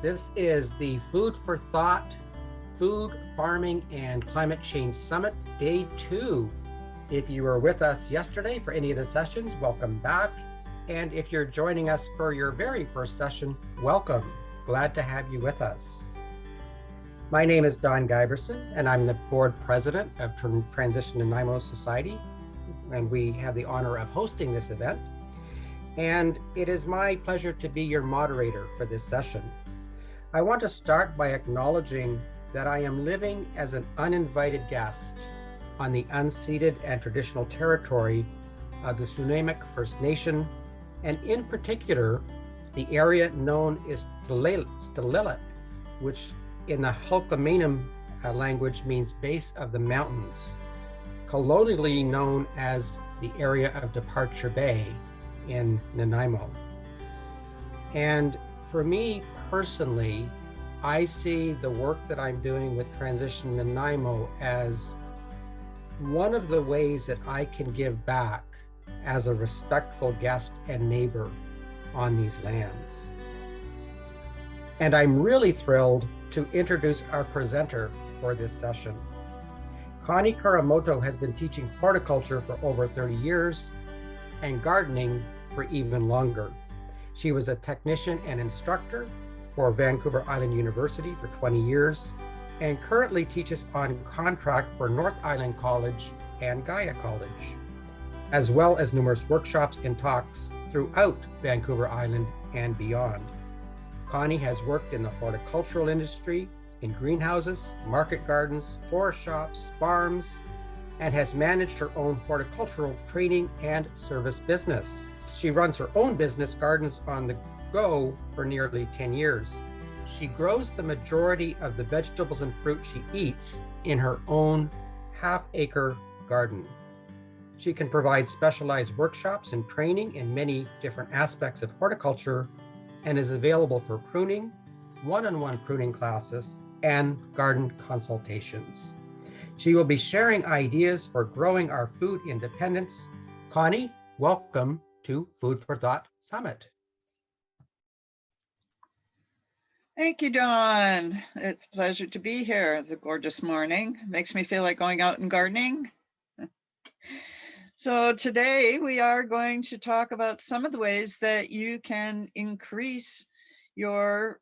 This is the Food for Thought, Food, Farming, and Climate Change Summit, Day 2. If you were with us yesterday for any of the sessions, welcome back. And if you're joining us for your very first session, welcome. Glad to have you with us. My name is Don Giberson, and I'm the board president of Transition to Namo Society, and we have the honor of hosting this event. And it is my pleasure to be your moderator for this session. I want to start by acknowledging that I am living as an uninvited guest on the unceded and traditional territory of the Tsunamic First Nation, and in particular, the area known as Stalilit, which in the Hulkaminam language means base of the mountains, colonially known as the area of Departure Bay in Nanaimo. And for me personally, I see the work that I'm doing with Transition to Nanaimo as one of the ways that I can give back as a respectful guest and neighbor on these lands. And I'm really thrilled to introduce our presenter for this session. Connie Karamoto has been teaching horticulture for over 30 years and gardening for even longer. She was a technician and instructor for Vancouver Island University for 20 years and currently teaches on contract for North Island College and Gaia College, as well as numerous workshops and talks throughout Vancouver Island and beyond. Connie has worked in the horticultural industry, in greenhouses, market gardens, florist shops, farms, and has managed her own horticultural training and service business. She runs her own business, Gardens on the Go, for nearly 10 years. She grows the majority of the vegetables and fruit she eats in her own half-acre garden. She can provide specialized workshops and training in many different aspects of horticulture and is available for pruning, one-on-one pruning classes, and garden consultations. She will be sharing ideas for growing our food independence. Connie, welcome to Food for Thought Summit. Thank you, Dawn. It's a pleasure to be here. It's a gorgeous morning. Makes me feel like going out and gardening. So today we are going to talk about some of the ways that you can increase your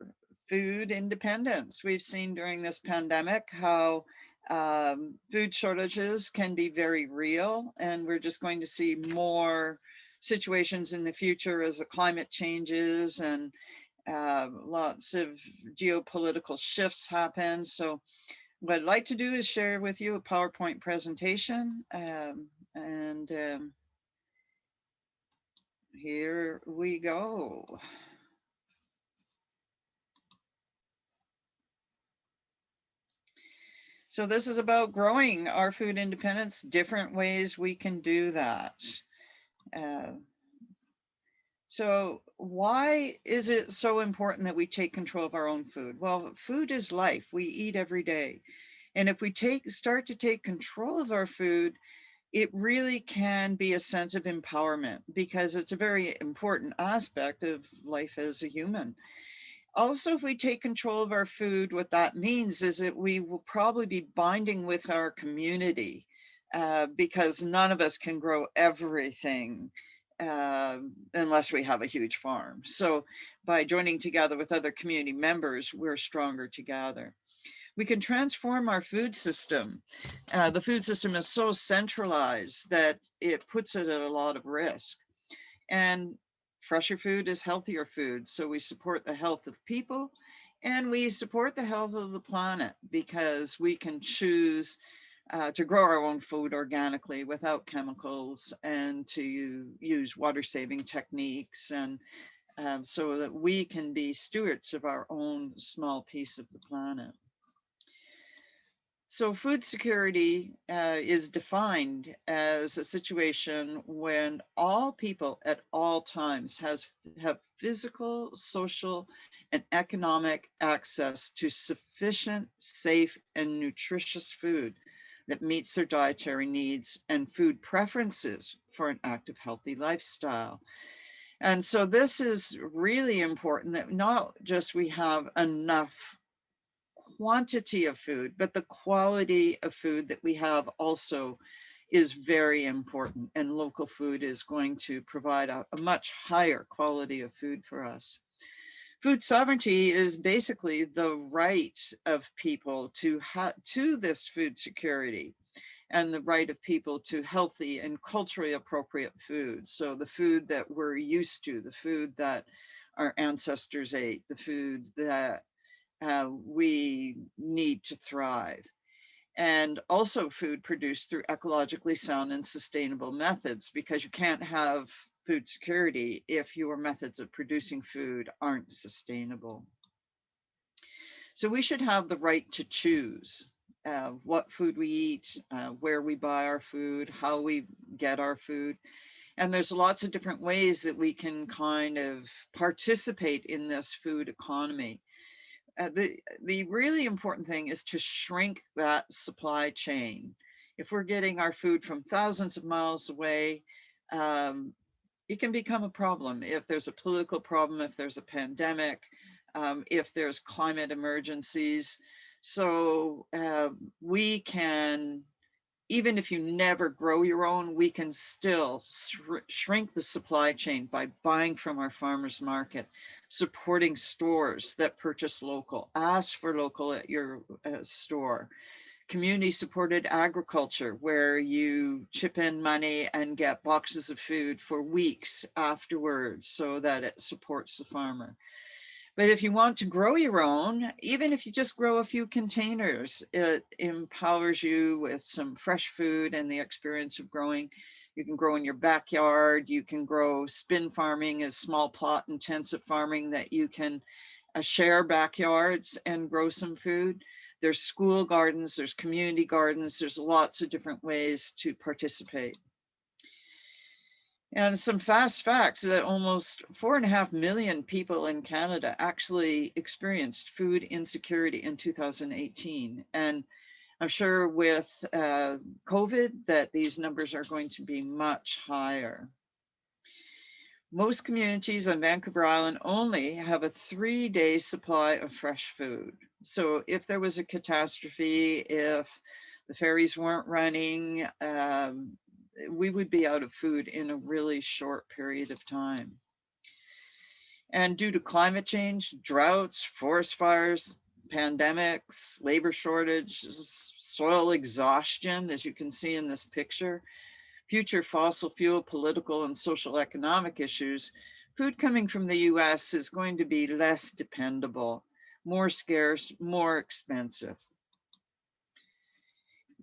food independence. We've seen during this pandemic how food shortages can be very real, and we're just going to see more situations in the future as the climate changes and lots of geopolitical shifts happen. So what I'd like to do is share with you a PowerPoint presentation, and here we go. So this is about growing our food independence, different ways we can do that. So why is it so important that we take control of our own food? Well, food is life. We eat every day. And if we start to take control of our food, it really can be a sense of empowerment because it's a very important aspect of life as a human. Also, if we take control of our food, what that means is that we will probably be binding with our community because none of us can grow everything unless we have a huge farm. So by joining together with other community members, we're stronger together. We can transform our food system. The food system is so centralized that it puts it at a lot of risk. And fresher food is healthier food. So we support the health of people and we support the health of the planet because we can choose to grow our own food organically without chemicals and to use water saving techniques, and so that we can be stewards of our own small piece of the planet. So food security is defined as a situation when all people at all times have physical, social, and economic access to sufficient, safe, and nutritious food that meets their dietary needs and food preferences for an active, healthy lifestyle. And so this is really important, that not just we have enough quantity of food, but the quality of food that we have also is very important. And local food is going to provide a much higher quality of food for us. Food sovereignty is basically the right of people to this food security, and the right of people to healthy and culturally appropriate food. So the food that we're used to, the food that our ancestors ate, the food that we need to thrive. And also food produced through ecologically sound and sustainable methods, because you can't have food security if your methods of producing food aren't sustainable. So we should have the right to choose what food we eat, where we buy our food, how we get our food. And there's lots of different ways that we can kind of participate in this food economy. The really important thing is to shrink that supply chain. If we're getting our food from thousands of miles away, it can become a problem if there's a political problem, if there's a pandemic, if there's climate emergencies. So we can, even if you never grow your own, we can still shrink the supply chain by buying from our farmers market, supporting stores that purchase local, ask for local at your store. Community supported agriculture, where you chip in money and get boxes of food for weeks afterwards so that it supports the farmer. But if you want to grow your own, even if you just grow a few containers, it empowers you with some fresh food and the experience of growing. You can grow in your backyard. You can grow. Spin farming is small plot intensive farming that you can share backyards and grow some food. There's school gardens, there's community gardens, there's lots of different ways to participate. And some fast facts that almost 4.5 million people in Canada actually experienced food insecurity in 2018. And I'm sure with COVID that these numbers are going to be much higher. Most communities on Vancouver Island only have a 3-day supply of fresh food. So if there was a catastrophe, if the ferries weren't running, we would be out of food in a really short period of time. And due to climate change, droughts, forest fires, pandemics, labor shortages, soil exhaustion, as you can see in this picture, future fossil fuel, political and social economic issues, food coming from the US is going to be less dependable, more scarce, more expensive.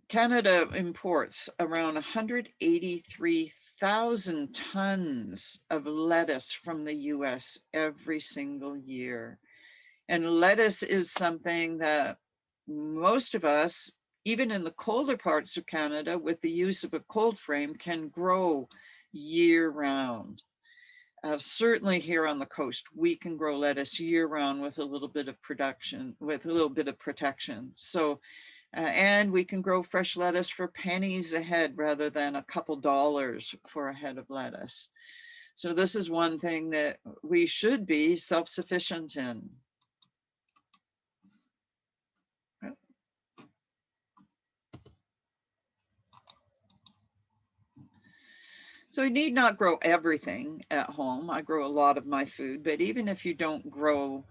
Canada imports around 183,000 tons of lettuce from the US every single year. And lettuce is something that most of us, even in the colder parts of Canada, with the use of a cold frame, can grow year round. Certainly here on the coast, we can grow lettuce year round with a little bit of production, with a little bit of protection. So, and we can grow fresh lettuce for pennies a head rather than a couple dollars for a head of lettuce. So this is one thing that we should be self-sufficient in. So you need not grow everything at home. I grow a lot of my food, but even if you don't grow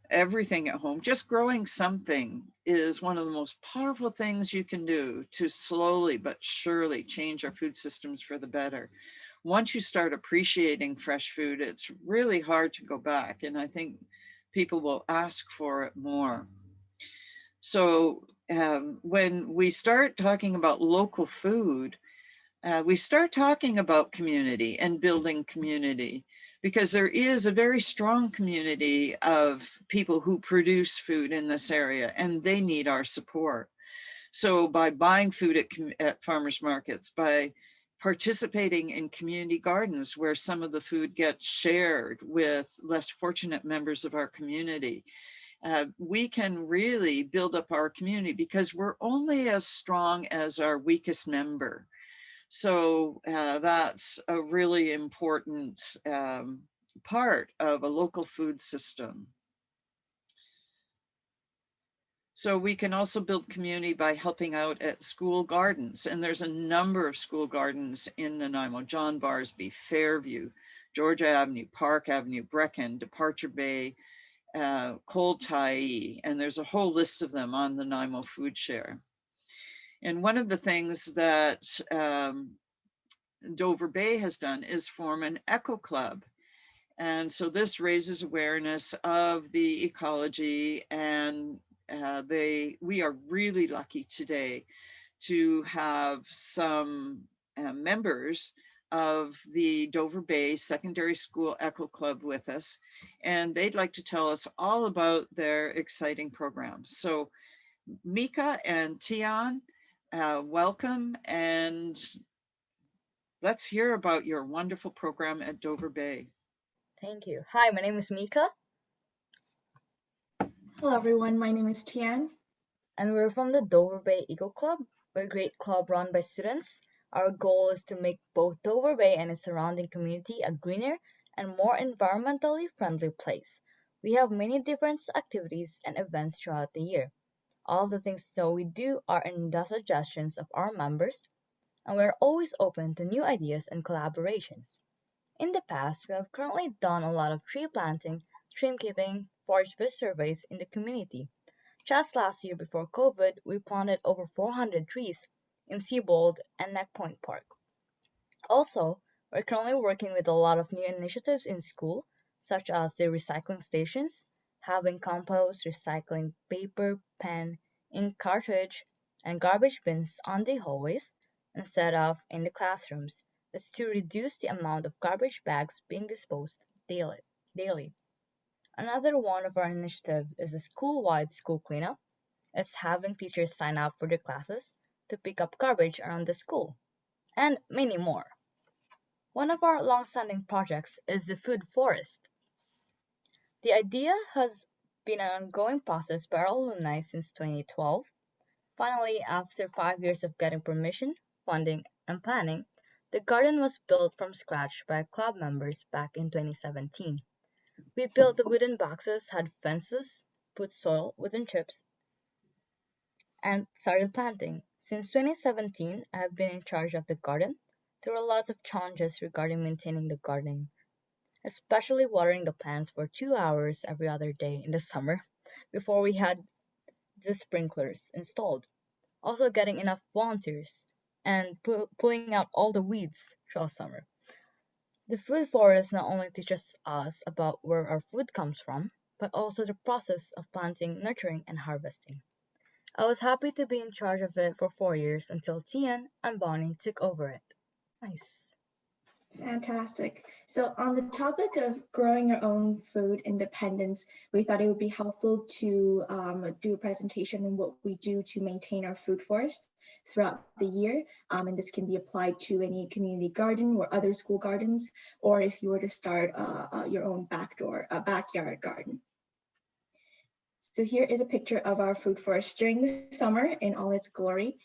everything at home, just growing something is one of the most powerful things you can do to slowly but surely change our food systems for the better. Once you start appreciating fresh food, it's really hard to go back. And I think people will ask for it more. So when we start talking about local food, we start talking about community and building community, because there is a very strong community of people who produce food in this area and they need our support. So by buying food at farmers markets, by participating in community gardens where some of the food gets shared with less fortunate members of our community, we can really build up our community, because we're only as strong as our weakest member. So that's a really important part of a local food system. So we can also build community by helping out at school gardens. And there's a number of school gardens in Nanaimo: John Barsby, Fairview, Georgia Avenue, Park Avenue, Brecken, Departure Bay, Cold Tyee, and there's a whole list of them on the Nanaimo Food Share. And one of the things that Dover Bay has done is form an eco club. And so this raises awareness of the ecology, and we are really lucky today to have some members of the Dover Bay Secondary School Eco Club with us, and they'd like to tell us all about their exciting programs. So Mika and Tian, welcome, and let's hear about your wonderful program at Dover Bay. Thank you. Hi, my name is Mika. Hello everyone, my name is Tian. And we're from the Dover Bay Eco Club. We're a great club run by students. Our goal is to make both Dover Bay and its surrounding community a greener and more environmentally friendly place. We have many different activities and events throughout the year. All the things that we do are in the suggestions of our members, and we're always open to new ideas and collaborations. In the past, we have currently done a lot of tree planting, stream keeping, forest visit surveys in the community. Just last year before COVID, we planted over 400 trees in Seabold and Neck Point Park. Also, we're currently working with a lot of new initiatives in school, such as the recycling stations, having compost, recycling paper, pen, ink cartridge, and garbage bins on the hallways instead of in the classrooms. Is to reduce the amount of garbage bags being disposed daily. Another one of our initiatives is a school-wide school cleanup. It's having teachers sign up for their classes to pick up garbage around the school, and many more. One of our long-standing projects is the food forest. The idea has been an ongoing process by our alumni since 2012. Finally, after 5 years of getting permission, funding, and planning, the garden was built from scratch by club members back in 2017. We built the wooden boxes, had fences, put soil, wooden chips, and started planting. Since 2017, I have been in charge of the garden. There were lots of challenges regarding maintaining the gardening, especially watering the plants for 2 hours every other day in the summer before we had the sprinklers installed. Also getting enough volunteers and pulling out all the weeds throughout summer. The food forest not only teaches us about where our food comes from, but also the process of planting, nurturing, and harvesting. I was happy to be in charge of it for 4 years until Tian and Bonnie took over it. Nice. Fantastic. So on the topic of growing your own food independence, we thought it would be helpful to do a presentation on what we do to maintain our food forest throughout the year. And this can be applied to any community garden or other school gardens, or if you were to start your own backyard garden. So here is a picture of our food forest during the summer in all its glory.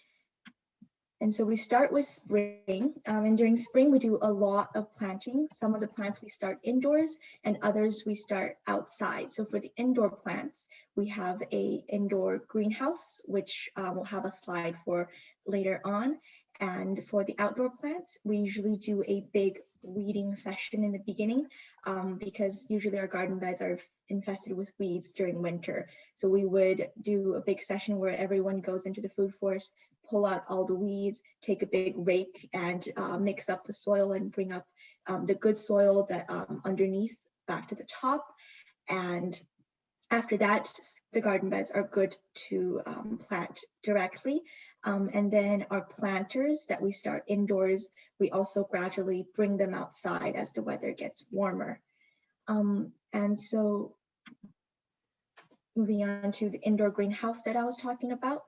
And so we start with spring, and during spring we do a lot of planting. Some of the plants we start indoors and others we start outside. So for the indoor plants, we have a indoor greenhouse, which we'll have a slide for later on. And for the outdoor plants, we usually do a big weeding session in the beginning because usually our garden beds are infested with weeds during winter. So we would do a big session where everyone goes into the food forest, pull out all the weeds, take a big rake and mix up the soil and bring up the good soil that underneath back to the top. And after that, the garden beds are good to plant directly. And then our planters that we start indoors, we also gradually bring them outside as the weather gets warmer. And so moving on to the indoor greenhouse that I was talking about.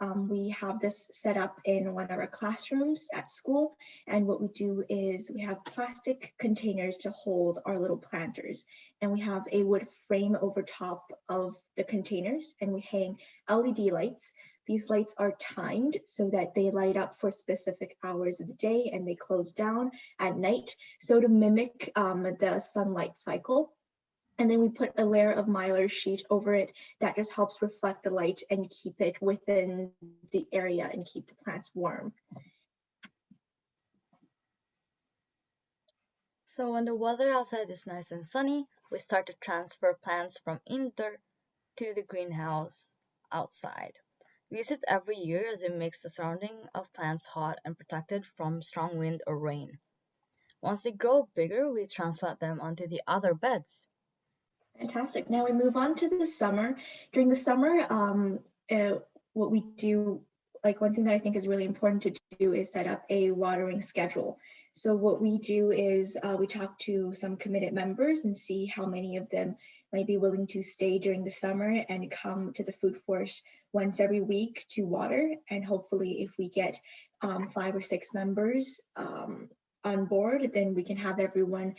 We have this set up in one of our classrooms at school. And what we do is we have plastic containers to hold our little planters. And we have a wood frame over top of the containers, and we hang LED lights. These lights are timed so that they light up for specific hours of the day and they close down at night. So to mimic the sunlight cycle. And then we put a layer of mylar sheet over it that just helps reflect the light and keep it within the area and keep the plants warm. So when the weather outside is nice and sunny, we start to transfer plants from indoor to the greenhouse outside. We use it every year as it makes the surrounding of plants hot and protected from strong wind or rain. Once they grow bigger, we transplant them onto the other beds. Fantastic. Now we move on to the summer. During the summer, what we do, like one thing that I think is really important to do is set up a watering schedule. So what we do is we talk to some committed members and see how many of them might be willing to stay during the summer and come to the food forest once every week to water. And hopefully if we get 5 or 6 members on board, then we can have everyone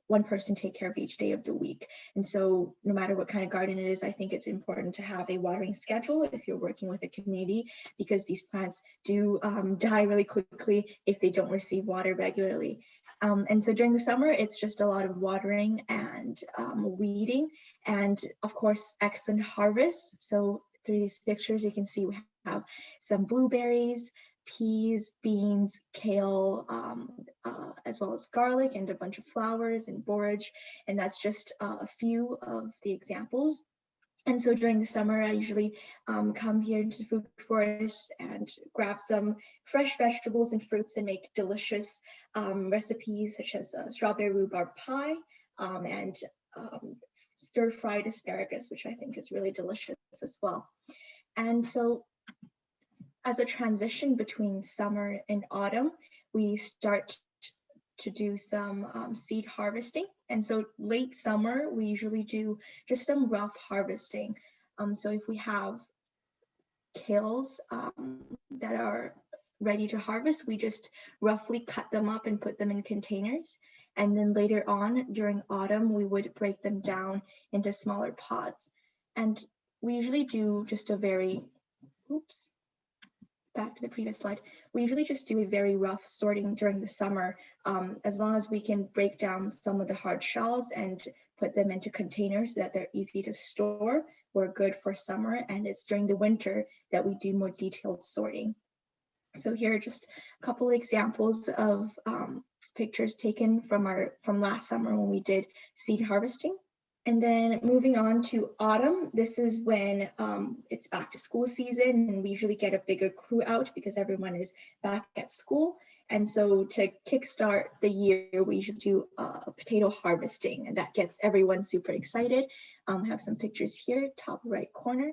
one person take care of each day of the week. And so no matter what kind of garden it is, I think it's important to have a watering schedule if you're working with a community, because these plants do die really quickly if they don't receive water regularly. And so during the summer, it's just a lot of watering and weeding, and of course, excellent harvest. So through these pictures, you can see we have some blueberries, peas, beans, kale, as well as garlic and a bunch of flowers and borage. And that's just a few of the examples. And so during the summer, I usually come here into the food forest and grab some fresh vegetables and fruits and make delicious recipes such as strawberry rhubarb pie and stir-fried asparagus, which I think is really delicious as well. And so as a transition between summer and autumn, we start to do some seed harvesting. And so late summer, we usually do just some rough harvesting. So if we have kales that are ready to harvest, we just roughly cut them up and put them in containers. And then later on during autumn, we would break them down into smaller pods. And we usually do just a very, back to the previous slide, we usually just do a very rough sorting during the summer, as long as we can break down some of the hard shells and put them into containers so that they're easy to store. We're good for summer, and it's during the winter that we do more detailed sorting. So here are just a couple of examples of pictures taken from last summer when we did seed harvesting. And then moving on to autumn, this is when it's back to school season, and we usually get a bigger crew out because everyone is back at school. And so to kickstart the year, we usually do potato harvesting, and that gets everyone super excited. We have some pictures here, top right corner.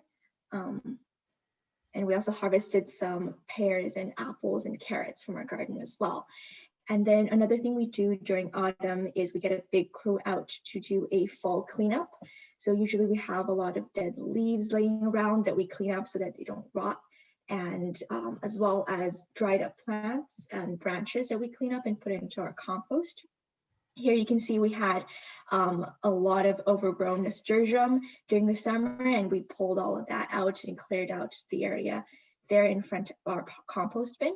And we also harvested some pears and apples and carrots from our garden as well. And then another thing we do during autumn is we get a big crew out to do a fall cleanup. So usually we have a lot of dead leaves laying around that we clean up so that they don't rot, and as well as dried up plants and branches that we clean up and put into our compost. Here you can see we had a lot of overgrown nasturtium during the summer, and we pulled all of that out and cleared out the area there in front of our compost bin.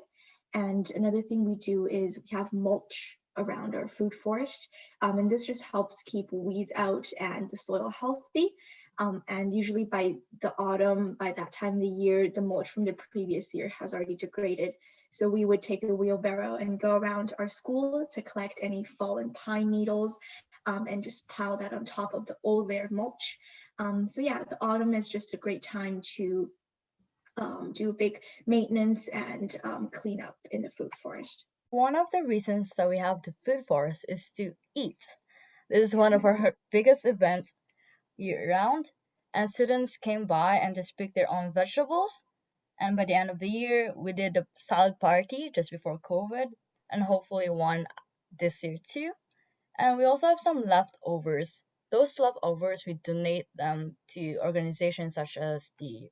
And another thing we do is we have mulch around our food forest, and this just helps keep weeds out and the soil healthy. And usually by the autumn, by that time of the year, the mulch from the previous year has already degraded. So we would take a wheelbarrow and go around our school to collect any fallen pine needles and just pile that on top of the old layer of mulch. So yeah, the autumn is just a great time to do big maintenance and clean up in the food forest. One of the reasons that we have the food forest is to eat. This is one of our biggest events year-round, and students came by and just picked their own vegetables. And by the end of the year, we did a salad party just before COVID, and hopefully one this year too. And we also have some leftovers. Those leftovers, we donate them to organizations such as the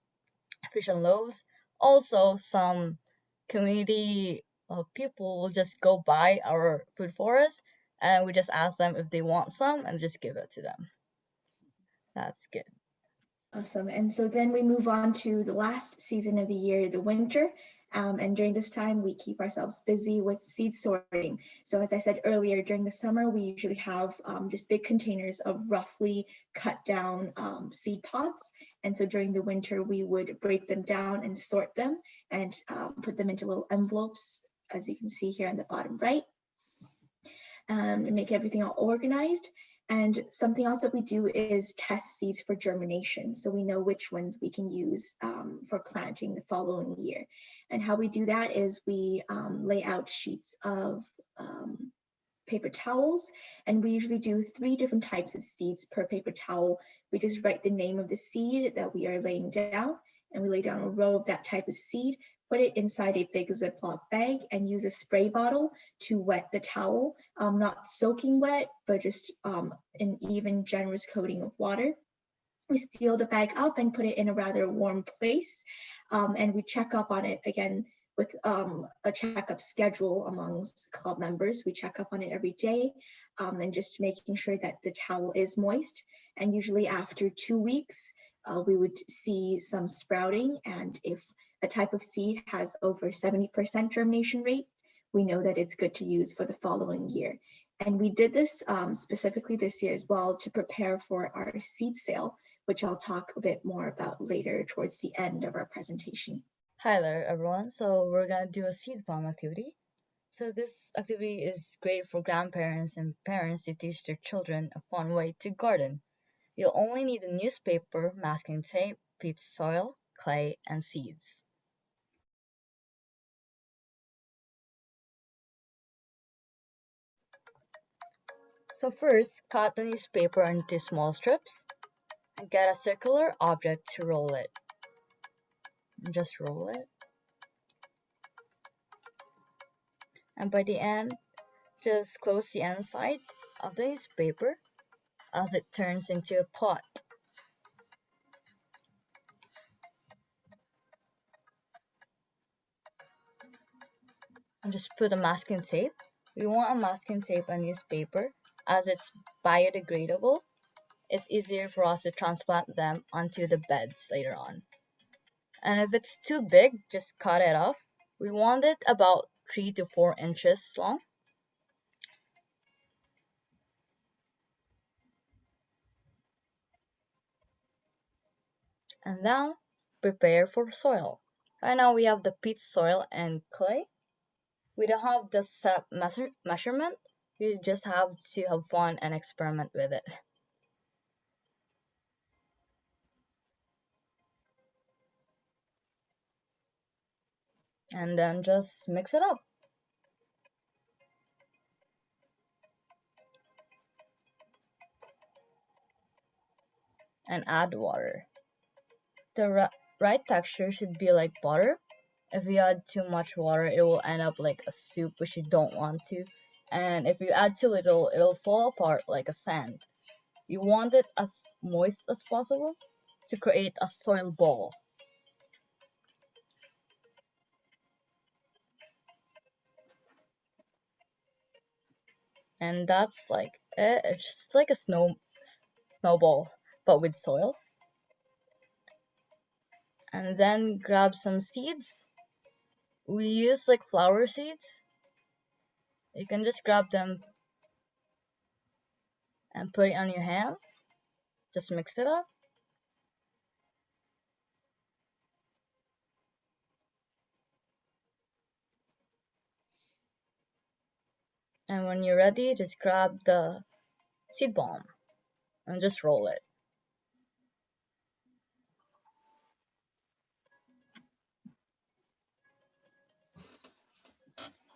Fish and Loaves Also, some community people will just go buy our food for us, and we just ask them if they want some and just give it to them. That's good. Awesome. And so then we move on to the last season of the year, the winter. And during this time, we keep ourselves busy with seed sorting. So as I said earlier, during the summer, we usually have just big containers of roughly cut down seed pods. And so during the winter, we would break them down and sort them and put them into little envelopes, as you can see here on the bottom right, and make everything all organized. And something else that we do is test seeds for germination. So we know which ones we can use for planting the following year. And how we do that is we lay out sheets of paper towels, and we usually do 3 different types of seeds per paper towel. We just write the name of the seed that we are laying down, and we lay down a row of that type of seed, put it inside a big Ziploc bag, and use a spray bottle to wet the towel, not soaking wet, but just an even generous coating of water. We seal the bag up and put it in a rather warm place, and we check up on it again with a checkup schedule amongst club members. We check up on it every day, and just making sure that the towel is moist. And usually after 2 weeks, we would see some sprouting. And if a type of seed has over 70% germination rate, we know that it's good to use for the following year. And we did this specifically this year as well to prepare for our seed sale, which I'll talk a bit more about later towards the end of our presentation. Hi there, everyone. So we're gonna do a seed bomb activity. So this activity is great for grandparents and parents to teach their children a fun way to garden. You'll only need a newspaper, masking tape, peat soil, clay, and seeds. So first, cut the newspaper into small strips and get a circular object to roll it. And just roll it. And by the end, just close the inside of the newspaper as it turns into a pot. And just put a masking tape. We want a masking tape and newspaper as it's biodegradable. It's easier for us to transplant them onto the beds later on. And if it's too big, just cut it off. We want it about 3 to 4 inches long. And now, prepare for soil. Right now we have the peat soil and clay. We don't have the set measurement. You just have to have fun and experiment with it. And then just mix it up. And add water. The right texture should be like butter. If you add too much water, it will end up like a soup, which you don't want to. And if you add too little, it'll fall apart like a sand. You want it as moist as possible to create a soil ball. And that's like it. It's just like a snowball, but with soil. And then grab some seeds. We use like flower seeds. You can just grab them and put it on your hands. Just mix it up. And when you're ready, just grab the seed bomb and just roll it.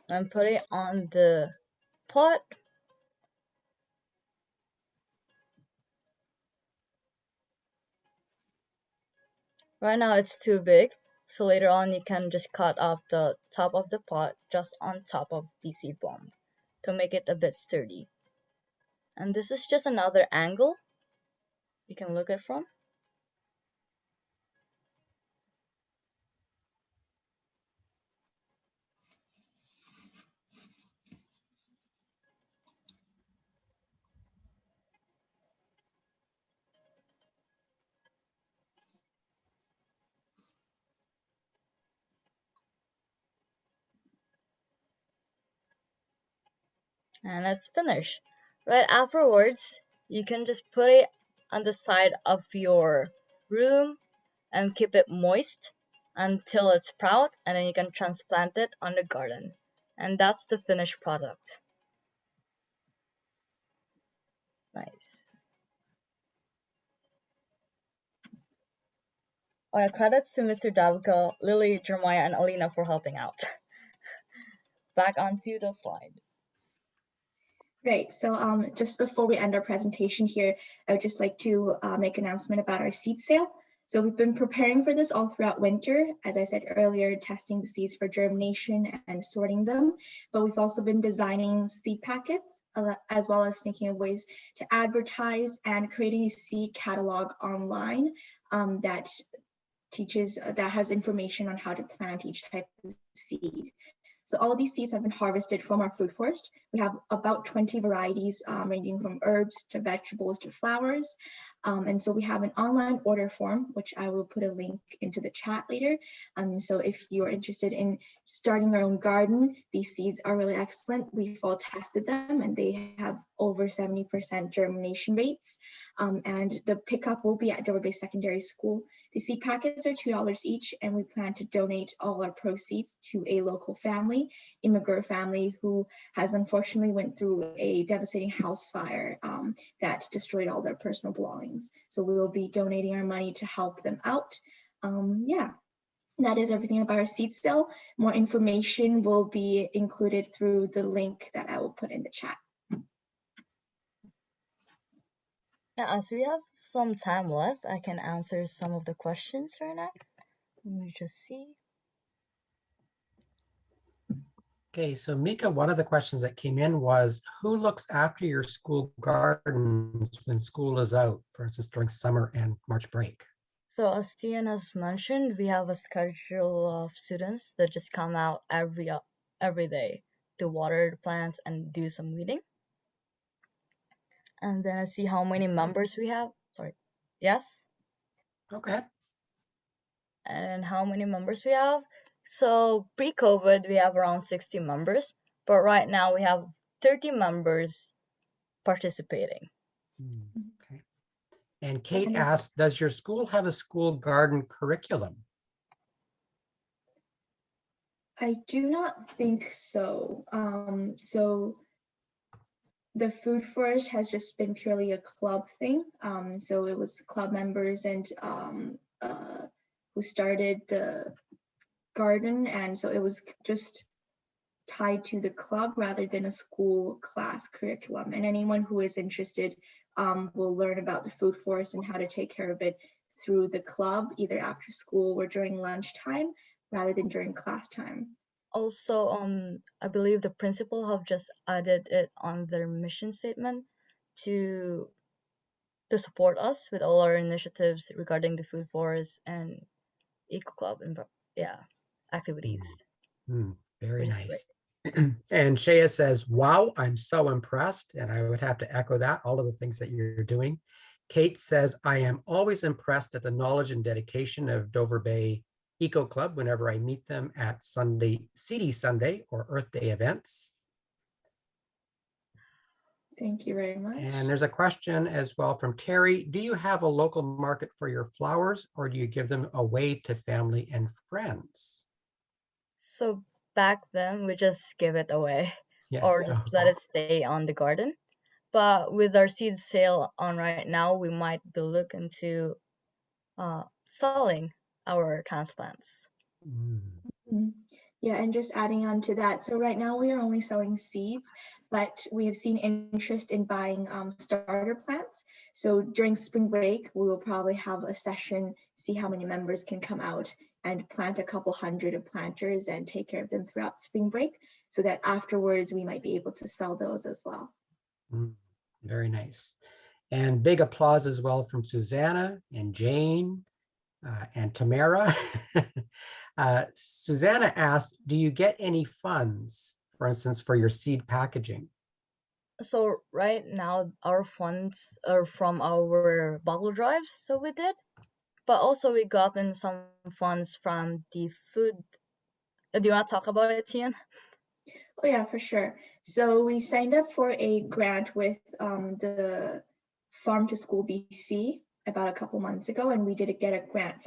And put it on the pot. Right now it's too big, so later on you can just cut off the top of the pot just on top of the seed bomb to make it a bit sturdy. And this is just another angle you can look at from. And it's finished. Right afterwards, you can just put it on the side of your room and keep it moist until it sprouts, and then you can transplant it on the garden. And that's the finished product. Nice. All right, credits to Mr. Davika, Lily, Jeremiah, and Alina for helping out. Back onto the slide. Right, so just before we end our presentation here, I would just like to make an announcement about our seed sale. So we've been preparing for this all throughout winter, as I said earlier, testing the seeds for germination and sorting them, but we've also been designing seed packets, as well as thinking of ways to advertise and creating a seed catalog online that has information on how to plant each type of seed. So all of these seeds have been harvested from our food forest. We have about 20 varieties ranging from herbs to vegetables to flowers. And so we have an online order form, which I will put a link into the chat later. So if you are interested in starting your own garden, these seeds are really excellent. We've all tested them and they have over 70% germination rates. And the pickup will be at Dover Bay Secondary School. The seed packets are $2 each, and we plan to donate all our proceeds to a local family, a McGurr family who has unfortunately went through a devastating house fire that destroyed all their personal belongings. So we will be donating our money to help them out. Yeah, that is everything about our seed sale. More information will be included through the link that I will put in the chat. Now, as we have some time left, I can answer some of the questions right now. Let me just see. Okay, so Mika, one of the questions that came in was, who looks after your school gardens when school is out, for instance, during summer and March break? So as Tian has mentioned, we have a schedule of students that just come out every day to water the plants and do some weeding. And then I see how many members we have. Sorry. Yes? Okay. And how many members we have. So pre-COVID, we have around 60 members, but right now we have 30 members participating. Okay. And Kate asked, does your school have a school garden curriculum? I do not think so. So the food forest has just been purely a club thing. So it was club members and who started the garden, and so it was just tied to the club rather than a school class curriculum. And anyone who is interested will learn about the food forest and how to take care of it through the club, either after school or during lunchtime, rather than during class time. Also, I believe the principal have just added it on their mission statement to support us with all our initiatives regarding the food forest and eco club and activities. Very nice. And Shea says, wow, I'm so impressed. And I would have to echo that, all of the things that you're doing. Kate says, I am always impressed at the knowledge and dedication of Dover Bay Eco Club whenever I meet them at CD Sunday or Earth Day events. Thank you very much. And there's a question as well from Terry. Do you have a local market for your flowers, or do you give them away to family and friends? So back then, we just give it away, yes, or just let it stay on the garden. But with our seed sale on right now, we might be looking to selling our transplants. Yeah, and just adding on to that, so right now we are only selling seeds, but we have seen interest in buying starter plants. So during spring break, we will probably have a session, see how many members can come out and plant a couple hundred of planters and take care of them throughout spring break, so that afterwards we might be able to sell those as well. Very nice. And big applause as well from Susanna and Jane and Tamara. Susanna asked, do you get any funds, for instance, for your seed packaging? So right now our funds are from our bottle drives, so we did. But also we gotten some funds from the food. Do you want to talk about it, Tian? Oh yeah, for sure. So we signed up for a grant with the Farm to School BC about a couple months ago, and we did get a grant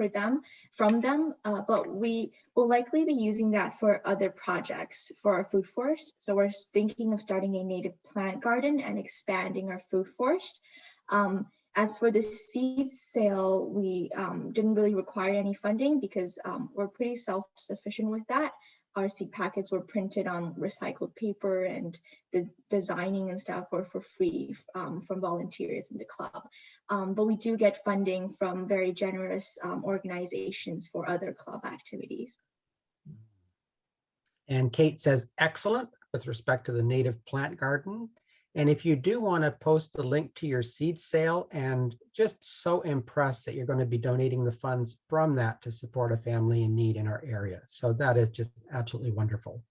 from them, but we will likely be using that for other projects for our food forest. So we're thinking of starting a native plant garden and expanding our food forest. As for the seed sale, we didn't really require any funding because we're pretty self-sufficient with that. Our seed packets were printed on recycled paper, and the designing and stuff were for free from volunteers in the club. But we do get funding from very generous organizations for other club activities. And Kate says, excellent with respect to the native plant garden. And if you do want to post the link to your seed sale, and just so impressed that you're going to be donating the funds from that to support a family in need in our area. So that is just absolutely wonderful.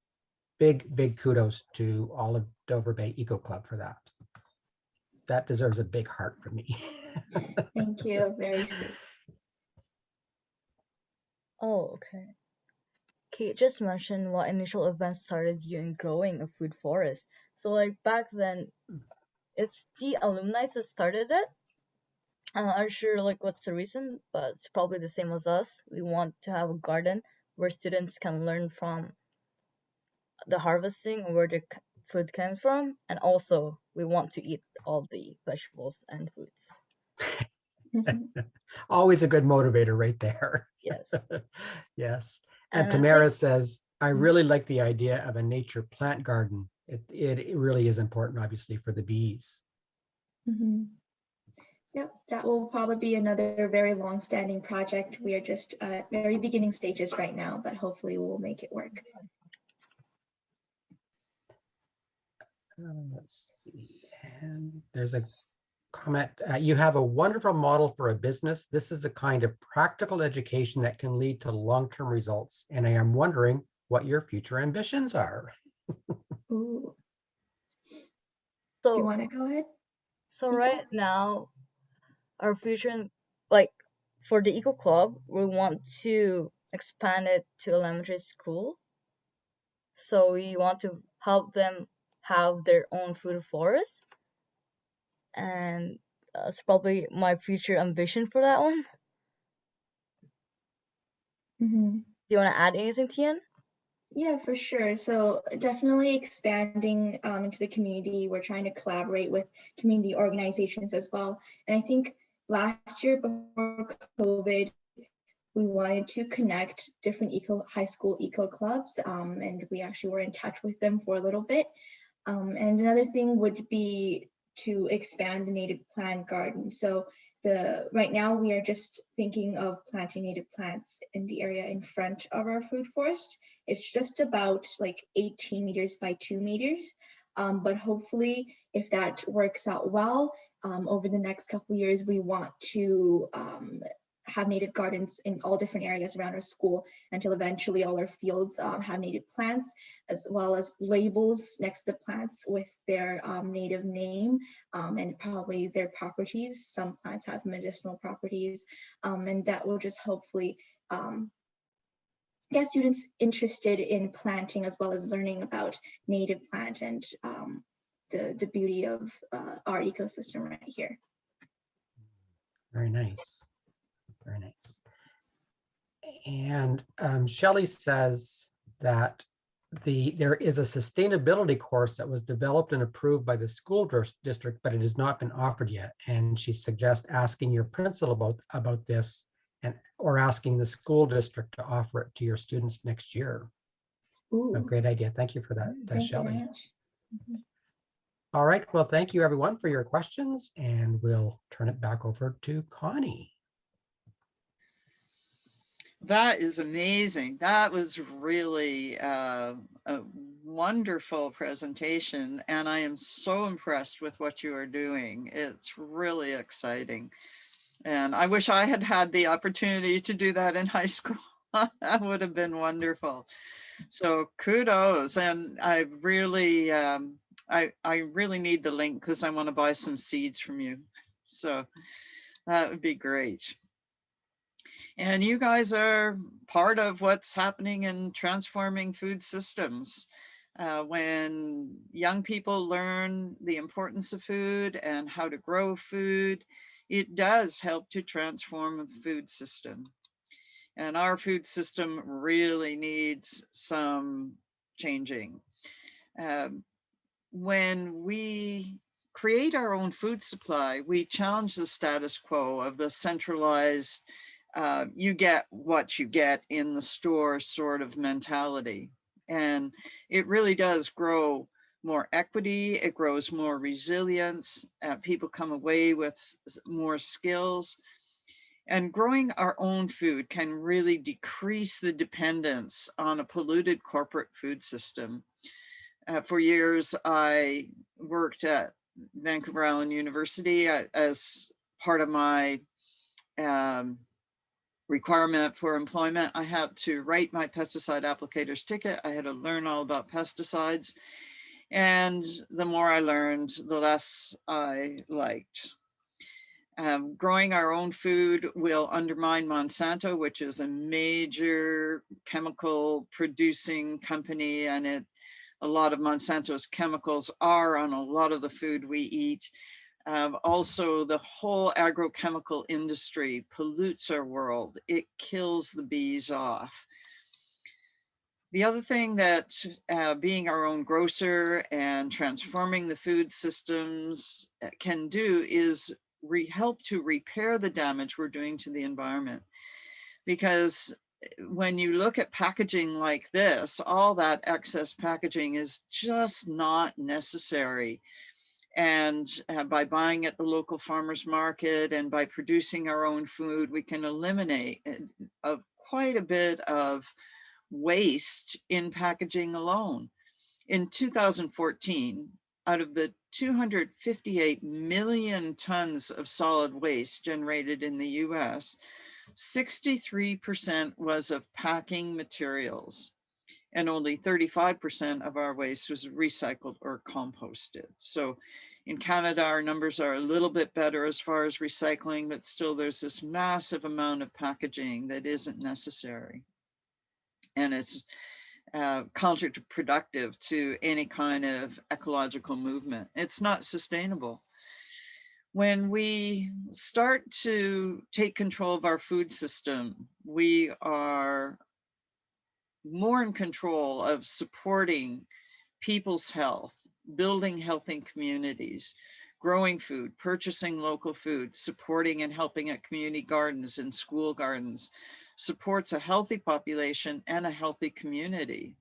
Big, big kudos to all of Dover Bay Eco Club for that. That deserves a big heart from me. Thank you, very sweet. Oh, okay. Kate just mentioned what initial events started you in growing a food forest. So like back then, it's the alumni that started it. I'm not sure like what's the reason, but it's probably the same as us. We want to have a garden where students can learn from the harvesting, where the food came from, and also we want to eat all the vegetables and fruits. Always a good motivator right there. Yes. Yes. And And Tamara says, I really like the idea of a nature plant garden. It really is important, obviously, for the bees. Yep, that will probably be another very long-standing project. We are just at very beginning stages right now, but hopefully we'll make it work. Let's see. And there's a comment. You have a wonderful model for a business. This is the kind of practical education that can lead to long-term results. And I am wondering what your future ambitions are. Ooh. so, do you want to go ahead? So right now, our future, like for the Eco Club, we want to expand it to elementary school. So we want to help them have their own food forest. And that's probably my future ambition for that one. Do you want to add anything, Tian? Yeah, for sure. So definitely expanding into the community. We're trying to collaborate with community organizations as well. And I think last year before COVID, we wanted to connect different high school eco clubs, and we actually were in touch with them for a little bit. And another thing would be to expand the native plant garden. So right now we are just thinking of planting native plants in the area in front of our food forest. It's just about like 18 meters by 2 meters. But hopefully if that works out well, over the next couple of years, we want to have native gardens in all different areas around our school until eventually all our fields have native plants, as well as labels next to plants with their native name and probably their properties. Some plants have medicinal properties, and that will just hopefully get students interested in planting as well as learning about native plant and the beauty of our ecosystem right here. Very nice. Very nice. And Shelley says that there is a sustainability course that was developed and approved by the school district, but it has not been offered yet. And she suggests asking your principal about this, or asking the school district to offer it to your students next year. Ooh. A great idea. Thank you for that, Thank Shelley. you very much. All right. Well, thank you everyone for your questions, and we'll turn it back over to Connie. That is amazing. That was really a wonderful presentation, and I am so impressed with what you are doing. It's really exciting. And I wish I had had the opportunity to do that in high school. That would have been wonderful. So kudos. And I really, I really need the link because I want to buy some seeds from you. So that would be great. And you guys are part of what's happening in transforming food systems. When young people learn the importance of food and how to grow food, it does help to transform the food system. And our food system really needs some changing. Um, when we create our own food supply, we challenge the status quo of the centralized, you get what you get in the store sort of mentality. And it really does grow more equity, it grows more resilience, people come away with more skills. And growing our own food can really decrease the dependence on a polluted corporate food system. For years, I worked at Vancouver Island University as part of my um, requirement for employment. I had to write my pesticide applicator's ticket. I had to learn all about pesticides. And the more I learned, the less I liked. Growing our own food will undermine Monsanto, which is a major chemical producing company, and a lot of Monsanto's chemicals are on a lot of the food we eat. Also, the whole agrochemical industry pollutes our world. It kills the bees off. The other thing that being our own grocer and transforming the food systems can do is help to repair the damage we're doing to the environment. Because when you look at packaging like this, all that excess packaging is just not necessary. And by buying at the local farmers market and by producing our own food, we can eliminate quite a bit of waste in packaging alone. In 2014, out of the 258 million tons of solid waste generated in the US, 63% was of packing materials, and only 35% of our waste was recycled or composted. So in Canada, our numbers are a little bit better as far as recycling, but still there's this massive amount of packaging that isn't necessary. And it's counterproductive to any kind of ecological movement. It's not sustainable. When we start to take control of our food system, we are more in control of supporting people's health, building healthy communities, growing food, purchasing local food, supporting and helping at community gardens and school gardens, supports a healthy population and a healthy community.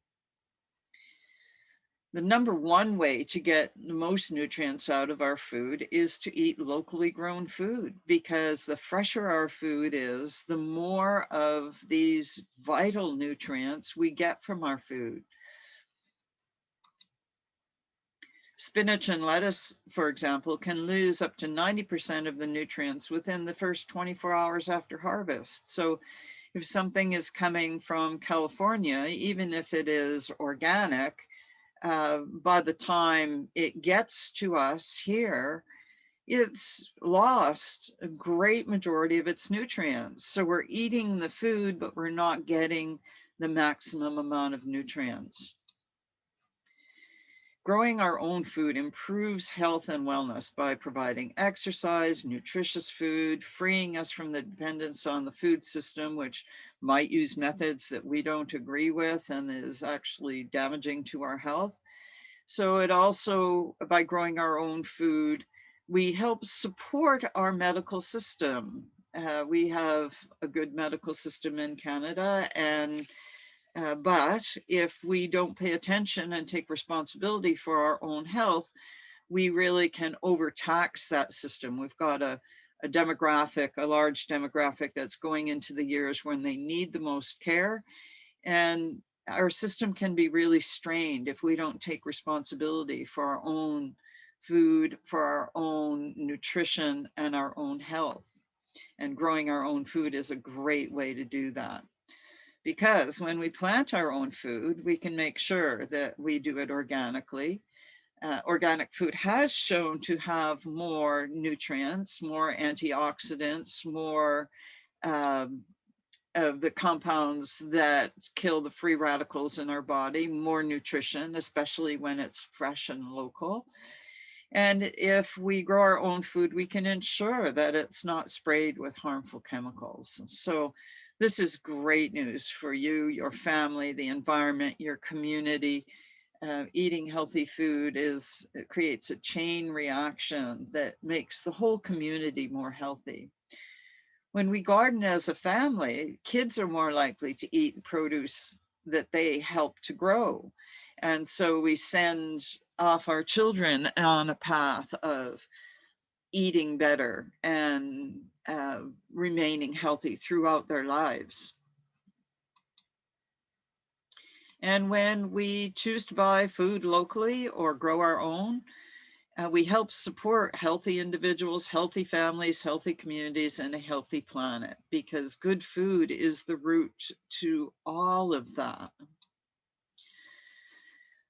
The number one way to get the most nutrients out of our food is to eat locally grown food, because the fresher our food is, the more of these vital nutrients we get from our food. Spinach and lettuce, for example, can lose up to 90% of the nutrients within the first 24 hours after harvest. So if something is coming from California, even if it is organic, by the time it gets to us here, it's lost a great majority of its nutrients. So we're eating the food, but we're not getting the maximum amount of nutrients. Growing our own food improves health and wellness by providing exercise, nutritious food, freeing us from the dependence on the food system, which might use methods that we don't agree with and is actually damaging to our health. So it also, by growing our own food, we help support our medical system. We have a good medical system in Canada, and but if we don't pay attention and take responsibility for our own health, we really can overtax that system. We've got a large demographic that's going into the years when they need the most care. And our system can be really strained if we don't take responsibility for our own food, for our own nutrition, and our own health. And growing our own food is a great way to do that. Because when we plant our own food, we can make sure that we do it organically. Organic food has shown to have more nutrients, more antioxidants, more the compounds that kill the free radicals in our body, more nutrition, especially when it's fresh and local. And if we grow our own food, we can ensure that it's not sprayed with harmful chemicals. So this is great news for you, your family, the environment, your community. Eating healthy food it creates a chain reaction that makes the whole community more healthy. When we garden as a family, kids are more likely to eat produce that they help to grow. And so we send off our children on a path of eating better and remaining healthy throughout their lives. And when we choose to buy food locally or grow our own, we help support healthy individuals, healthy families, healthy communities, and a healthy planet, because good food is the root to all of that.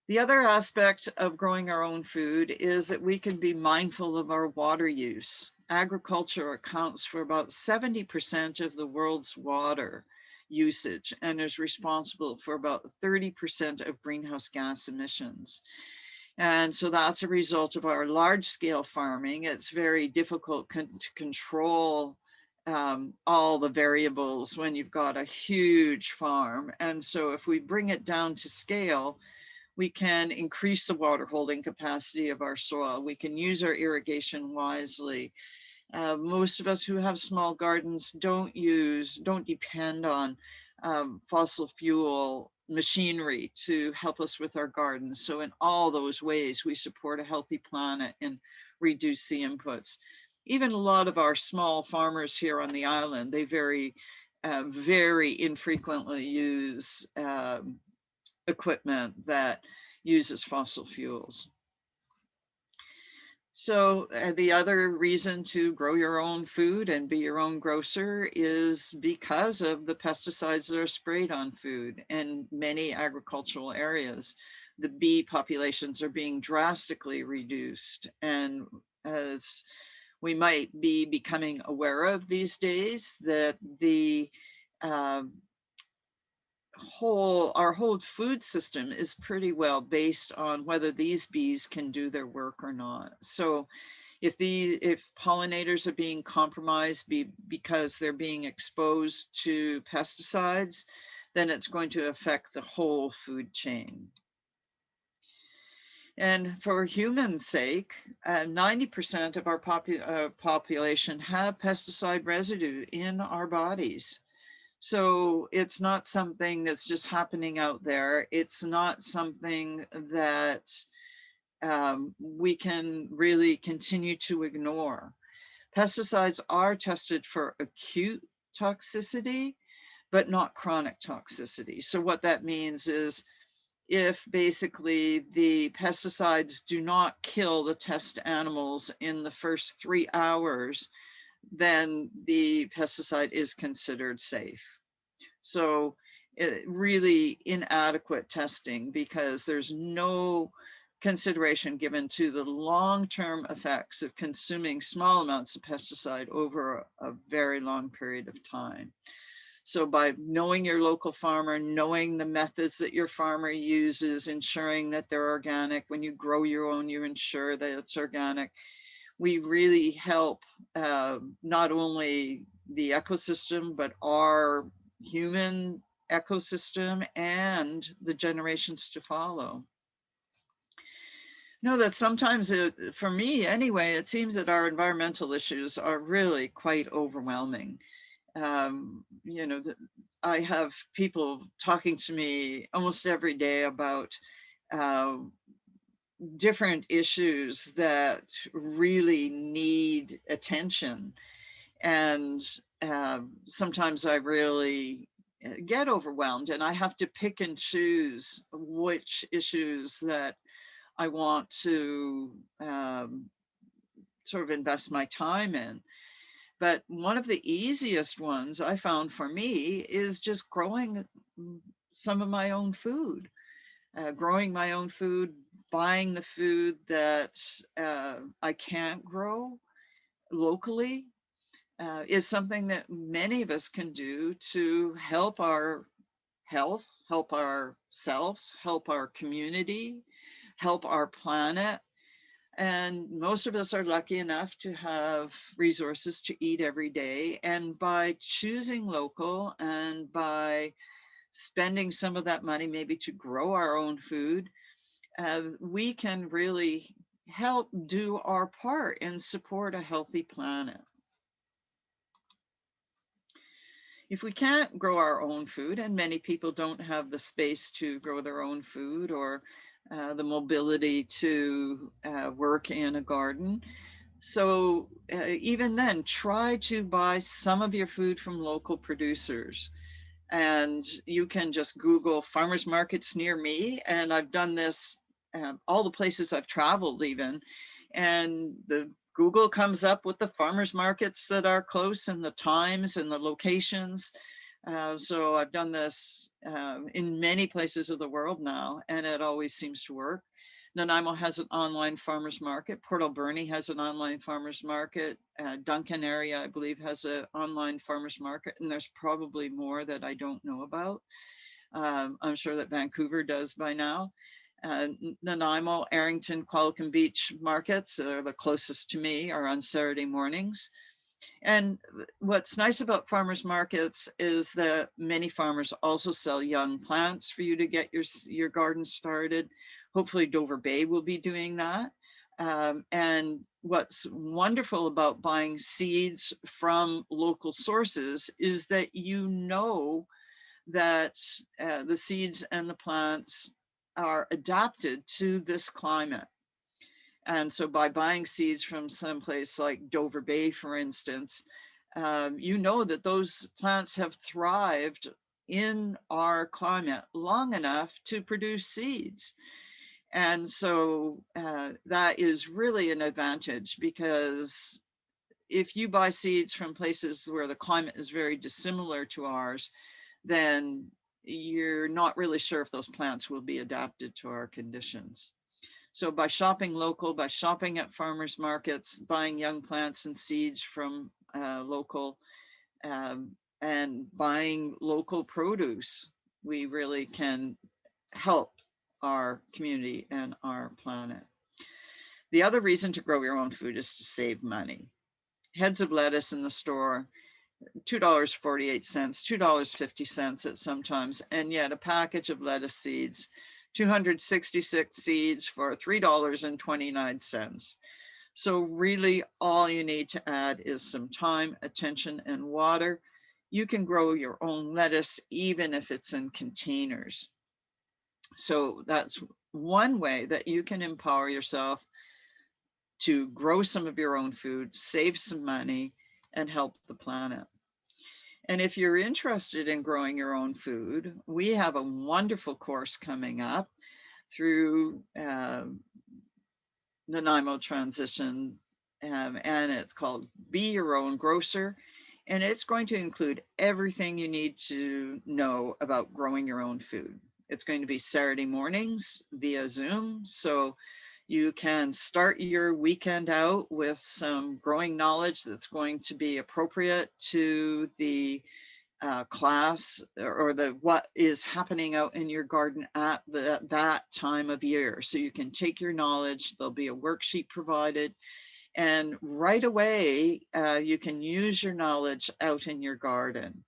The other aspect of growing our own food is that we can be mindful of our water use. Agriculture accounts for about 70% of the world's water usage and is responsible for about 30% of greenhouse gas emissions. And so that's a result of our large scale farming. It's very difficult to control all the variables when you've got a huge farm. And so if we bring it down to scale, we can increase the water holding capacity of our soil. We can use our irrigation wisely. Most of us who have small gardens don't depend on fossil fuel machinery to help us with our gardens. So in all those ways, we support a healthy planet and reduce the inputs. Even a lot of our small farmers here on the island, they very infrequently use equipment that uses fossil fuels. So the other reason to grow your own food and be your own grocer is because of the pesticides that are sprayed on food in many agricultural areas. The bee populations are being drastically reduced. And as we might be becoming aware of these days, that our whole food system is pretty well based on whether these bees can do their work or not. So if pollinators are being compromised because they're being exposed to pesticides, then it's going to affect the whole food chain. And for human sake, 90% of our population have pesticide residue in our bodies. So it's not something that's just happening out there. It's not something that we can really continue to ignore. Pesticides are tested for acute toxicity, but not chronic toxicity. So what that means is if basically the pesticides do not kill the test animals in the first 3 hours, then the pesticide is considered safe. So really inadequate testing, because there's no consideration given to the long-term effects of consuming small amounts of pesticide over a very long period of time. So by knowing your local farmer, knowing the methods that your farmer uses, ensuring that they're organic, when you grow your own, you ensure that it's organic, we really help not only the ecosystem, but our human ecosystem and the generations to follow. Know that sometimes, for me anyway, it seems that our environmental issues are really quite overwhelming. You know, I have people talking to me almost every day about different issues that really need attention. And sometimes I really get overwhelmed, and I have to pick and choose which issues that I want to sort of invest my time in. But one of the easiest ones I found for me is just growing some of my own food, growing my own food, buying the food that I can't grow locally, is something that many of us can do to help our health, help ourselves, help our community, help our planet. And most of us are lucky enough to have resources to eat every day. And by choosing local and by spending some of that money maybe to grow our own food, we can really help do our part and support a healthy planet. If we can't grow our own food, and many people don't have the space to grow their own food or the mobility to work in a garden, so even then, try to buy some of your food from local producers. And you can just Google farmers markets near me. And I've done this all the places I've traveled even. And the Google comes up with the farmers markets that are close and the times and the locations. So I've done this in many places of the world now, and it always seems to work. Nanaimo has an online farmers market. Port Alberni has an online farmers market. Duncan area, I believe, has an online farmers market, and there's probably more that I don't know about. I'm sure that Vancouver does by now. Nanaimo, Arrington, Qualicum Beach markets are the closest to me, are on Saturday mornings. And what's nice about farmers markets is that many farmers also sell young plants for you to get your garden started. Hopefully Dover Bay will be doing that. And what's wonderful about buying seeds from local sources is that you know that the seeds and the plants are adapted to this climate. And so by buying seeds from someplace like Dover Bay, for instance, you know that those plants have thrived in our climate long enough to produce seeds. And so that is really an advantage, because if you buy seeds from places where the climate is very dissimilar to ours, then you're not really sure if those plants will be adapted to our conditions. So by shopping local, by shopping at farmers markets, buying young plants and seeds from local, and buying local produce, we really can help our community and our planet. The other reason to grow your own food is to save money. Heads of lettuce in the store, $2.48, $2.50 at sometimes, and yet a package of lettuce seeds, 266 seeds for $3.29. So really all you need to add is some time, attention, and water. You can grow your own lettuce even if it's in containers. So that's one way that you can empower yourself to grow some of your own food, save some money, and help the planet. And if you're interested in growing your own food, we have a wonderful course coming up through Nanaimo Transition, and it's called Be Your Own Grocer. And it's going to include everything you need to know about growing your own food. It's going to be Saturday mornings via Zoom. So you can start your weekend out with some growing knowledge that's going to be appropriate to the class or the what is happening out in your garden at that time of year. So you can take your knowledge, there'll be a worksheet provided, and right away you can use your knowledge out in your garden.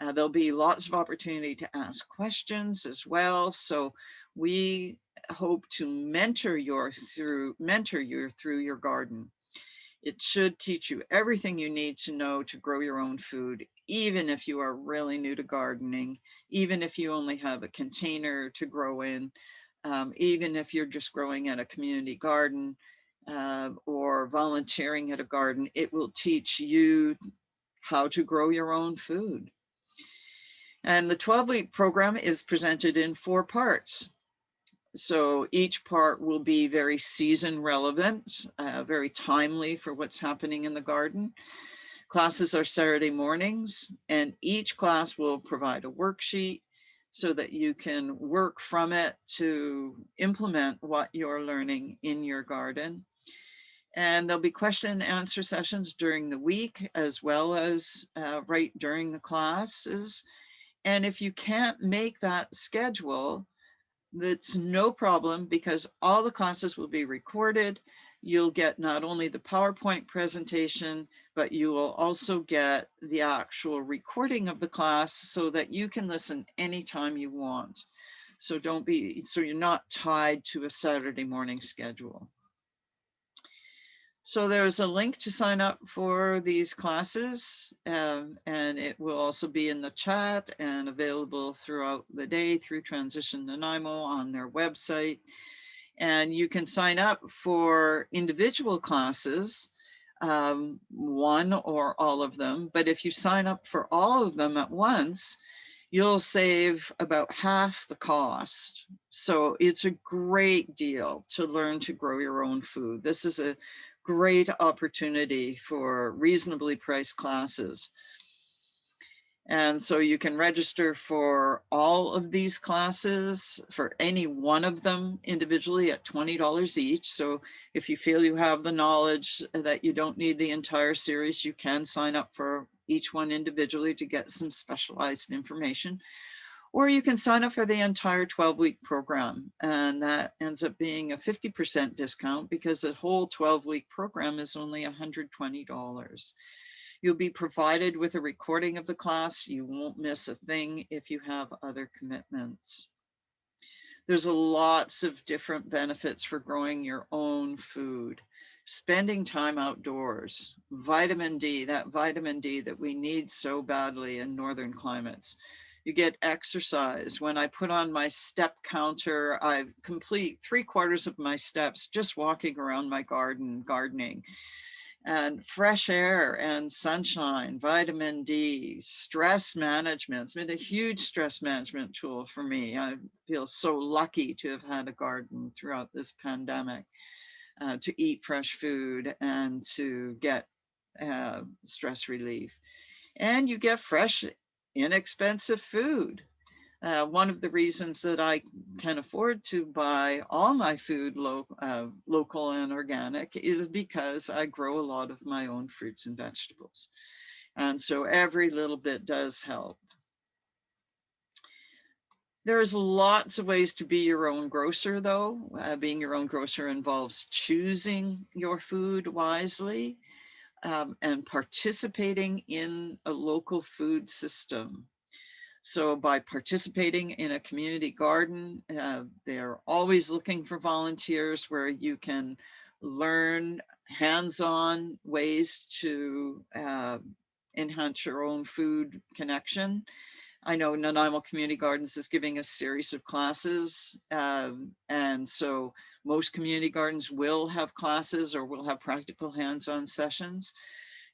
There'll be lots of opportunity to ask questions as well. So we hope to mentor you through your garden. It should teach you everything you need to know to grow your own food, even if you are really new to gardening, even if you only have a container to grow in, even if you're just growing at a community garden or volunteering at a garden. It will teach you how to grow your own food. And the 12-week program is presented in 4 parts. So each part will be very season relevant, very timely for what's happening in the garden. Classes are Saturday mornings, and each class will provide a worksheet so that you can work from it to implement what you're learning in your garden. And there'll be question and answer sessions during the week, as well as right during the classes. And if you can't make that schedule, that's no problem, because all the classes will be recorded. You'll get not only the PowerPoint presentation, but you will also get the actual recording of the class so that you can listen anytime you want. So you're not tied to a Saturday morning schedule. So there's a link to sign up for these classes, and it will also be in the chat and available throughout the day through Transition to Namo on their website. And you can sign up for individual classes, one or all of them. But if you sign up for all of them at once, you'll save about half the cost. So it's a great deal to learn to grow your own food. This is a great opportunity for reasonably priced classes. And so you can register for all of these classes, for any one of them individually at $20 each. So if you feel you have the knowledge that you don't need the entire series, you can sign up for each one individually to get some specialized information. Or you can sign up for the entire 12-week program, and that ends up being a 50% discount because the whole 12-week program is only $120. You'll be provided with a recording of the class. You won't miss a thing if you have other commitments. There's lots of different benefits for growing your own food. Spending time outdoors, vitamin D, that vitamin D that we need so badly in northern climates. You get exercise. When I put on my step counter, I complete 3/4 of my steps just walking around my gardening. And fresh air and sunshine, vitamin D, stress management. It's been a huge stress management tool for me. I feel so lucky to have had a garden throughout this pandemic, to eat fresh food and to get stress relief. And you get fresh, inexpensive food. One of the reasons that I can afford to buy all my food local and organic is because I grow a lot of my own fruits and vegetables. And so every little bit does help. There's lots of ways to be your own grocer, though. Being your own grocer involves choosing your food wisely, and participating in a local food system. So by participating in a community garden, they're always looking for volunteers where you can learn hands-on ways to enhance your own food connection. I know Nanaimo Community Gardens is giving a series of classes, and so most community gardens will have classes or will have practical hands-on sessions.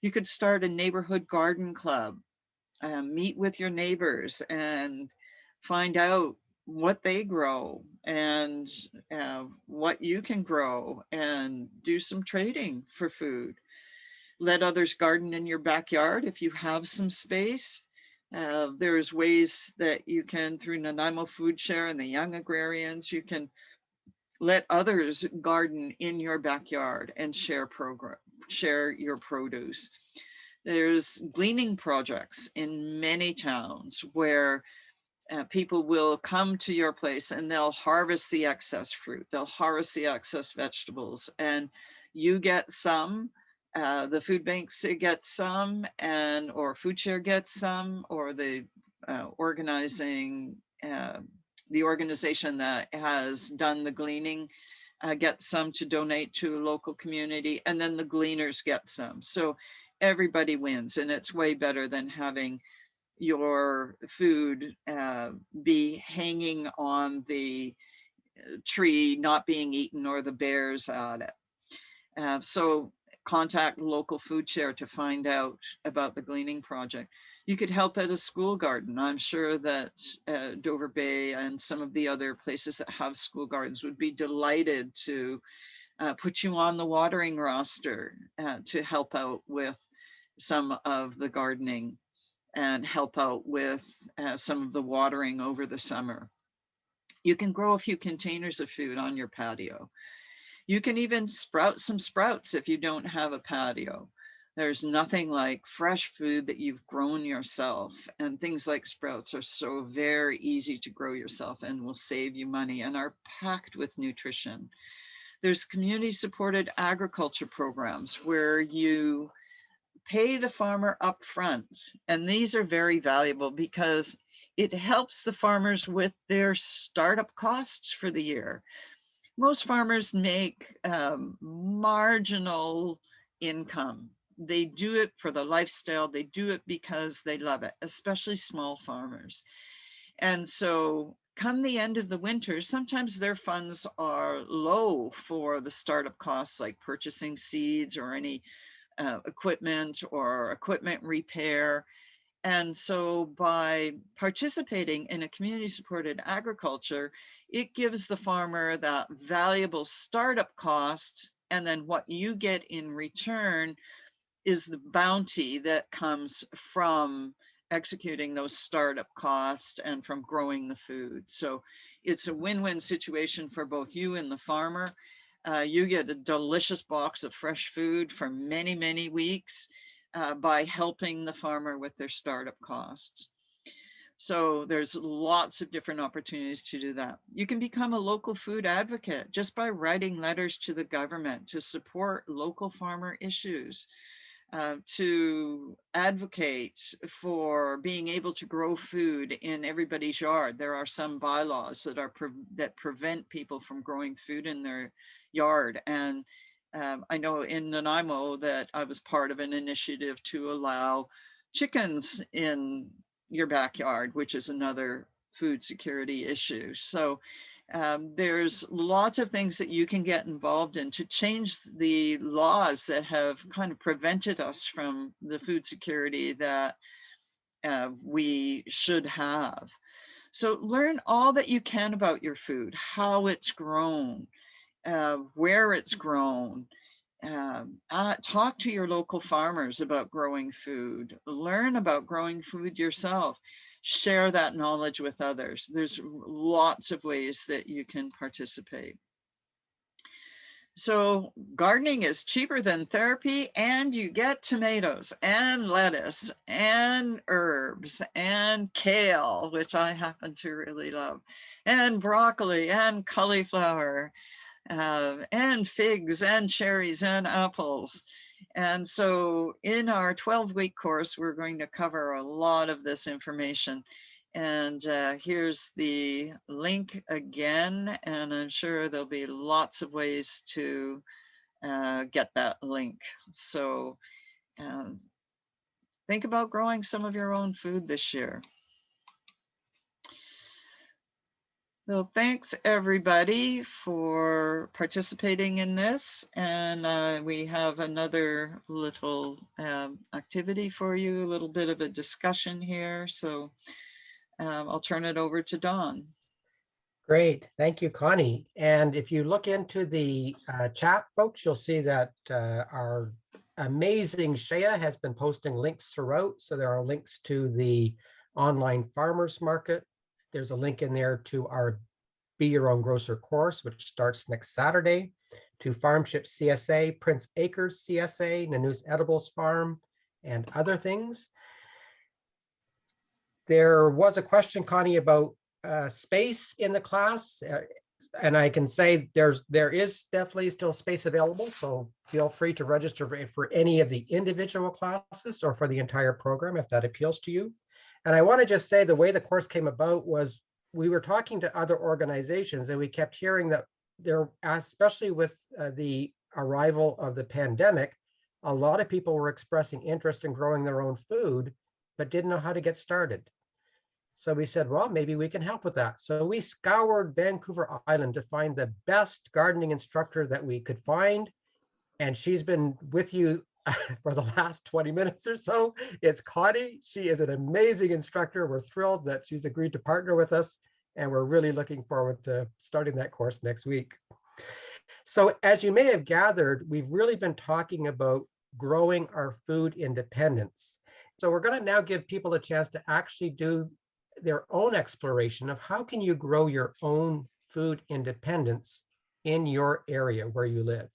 You could start a neighborhood garden club. Meet with your neighbors and find out what they grow and what you can grow, and do some trading for food. Let others garden in your backyard if you have some space. There's ways that you can, through Nanaimo Food Share and the Young Agrarians, you can let others garden in your backyard and share your produce. There's gleaning projects in many towns where people will come to your place and they'll harvest the excess fruit, they'll harvest the excess vegetables, and you get some, the food banks get some, or Food Share gets some, or the organization that has done the gleaning get some to donate to a local community, and then the gleaners get some. So everybody wins, and it's way better than having your food be hanging on the tree, not being eaten, or the bears at it. So contact local Food Share to find out about the gleaning project. You could help at a school garden. I'm sure that Dover Bay and some of the other places that have school gardens would be delighted to put you on the watering roster to help out with some of the gardening and help out with some of the watering over the summer. You can grow a few containers of food on your patio. You can even sprout some sprouts if you don't have a patio. There's nothing like fresh food that you've grown yourself, and things like sprouts are so very easy to grow yourself and will save you money and are packed with nutrition. There's community supported agriculture programs where you pay the farmer up front. And these are very valuable because it helps the farmers with their startup costs for the year. Most farmers make marginal income. They do it for the lifestyle. They do it because they love it, especially small farmers. And so come the end of the winter, sometimes their funds are low for the startup costs like purchasing seeds or any equipment or equipment repair. And so by participating in a community supported agriculture, it gives the farmer that valuable startup costs. And then what you get in return is the bounty that comes from executing those startup costs and from growing the food. So it's a win-win situation for both you and the farmer. You get a delicious box of fresh food for many, many weeks by helping the farmer with their startup costs. So there's lots of different opportunities to do that. You can become a local food advocate just by writing letters to the government to support local farmer issues. To advocate for being able to grow food in everybody's yard. There are some bylaws that prevent people from growing food in their yard. And I know in Nanaimo that I was part of an initiative to allow chickens in your backyard, which is another food security issue. So there's lots of things that you can get involved in to change the laws that have kind of prevented us from the food security that we should have. So learn all that you can about your food, how it's grown, where it's grown. Talk to your local farmers about growing food. Learn about growing food yourself. Share that knowledge with others. There's lots of ways that you can participate. So gardening is cheaper than therapy, and you get tomatoes and lettuce and herbs and kale, which I happen to really love, and broccoli and cauliflower, and figs and cherries and apples. And so in our 12-week course, we're going to cover a lot of this information. And here's the link again, and I'm sure there'll be lots of ways to get that link. So think about growing some of your own food this year. So thanks everybody for participating in this, and we have another little activity for you, a little bit of a discussion here. So I'll turn it over to Dawn. Great, thank you, Connie. And if you look into the chat, folks, you'll see that our amazing Shea has been posting links throughout. So there are links to the online farmers market. There's a link in there to our Be Your Own Grocer course, which starts next Saturday, to Farmship CSA, Prince Acres CSA, Nanu's Edibles Farm, and other things. There was a question, Connie, about space in the class, and I can say there is definitely still space available, so feel free to register for any of the individual classes or for the entire program if that appeals to you. And I want to just say the way the course came about was we were talking to other organizations, and we kept hearing that there, especially with the arrival of the pandemic, a lot of people were expressing interest in growing their own food, but didn't know how to get started. So we said, well, maybe we can help with that. So we scoured Vancouver Island to find the best gardening instructor that we could find. And she's been with you for the last 20 minutes or so. It's Connie. She is an amazing instructor. We're thrilled that she's agreed to partner with us, and we're really looking forward to starting that course next week. So as you may have gathered, we've really been talking about growing our food independence. So we're going to now give people a chance to actually do their own exploration of how can you grow your own food independence in your area where you live.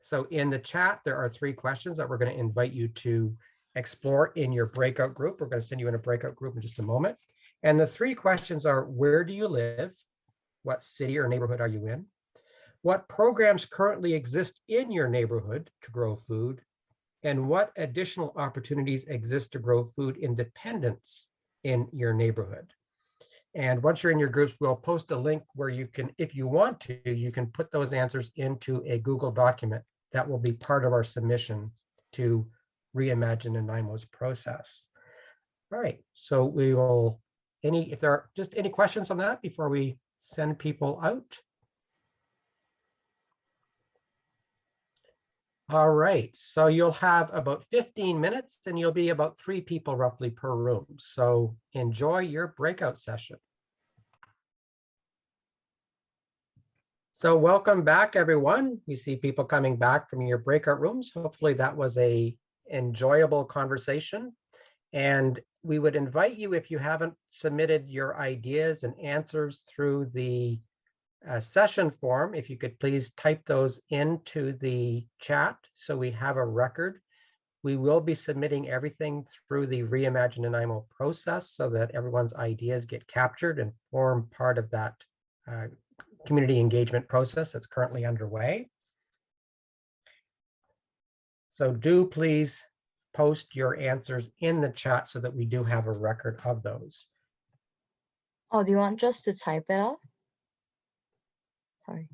So in the chat, there are 3 questions that we're going to invite you to explore in your breakout group. We're going to send you in a breakout group in just a moment. And the 3 questions are, where do you live? What city or neighborhood are you in? What programs currently exist in your neighborhood to grow food? And what additional opportunities exist to grow food independence in your neighborhood? And once you're in your groups, we'll post a link where you can, if you want to, you can put those answers into a Google document that will be part of our submission to Reimagine Nanaimo's process. All right, so we will, if there are just any questions on that before we send people out? All right, so you'll have about 15 minutes and you'll be about 3 people roughly per room. So enjoy your breakout session. So welcome back, everyone. We see people coming back from your breakout rooms. Hopefully that was an enjoyable conversation. And we would invite you, if you haven't submitted your ideas and answers through the session form, if you could please type those into the chat so we have a record. We will be submitting everything through the Reimagine Nanaimo process so that everyone's ideas get captured and form part of that community engagement process that's currently underway. So do please post your answers in the chat so that we do have a record of those. Oh, do you want just to type it out? Sorry.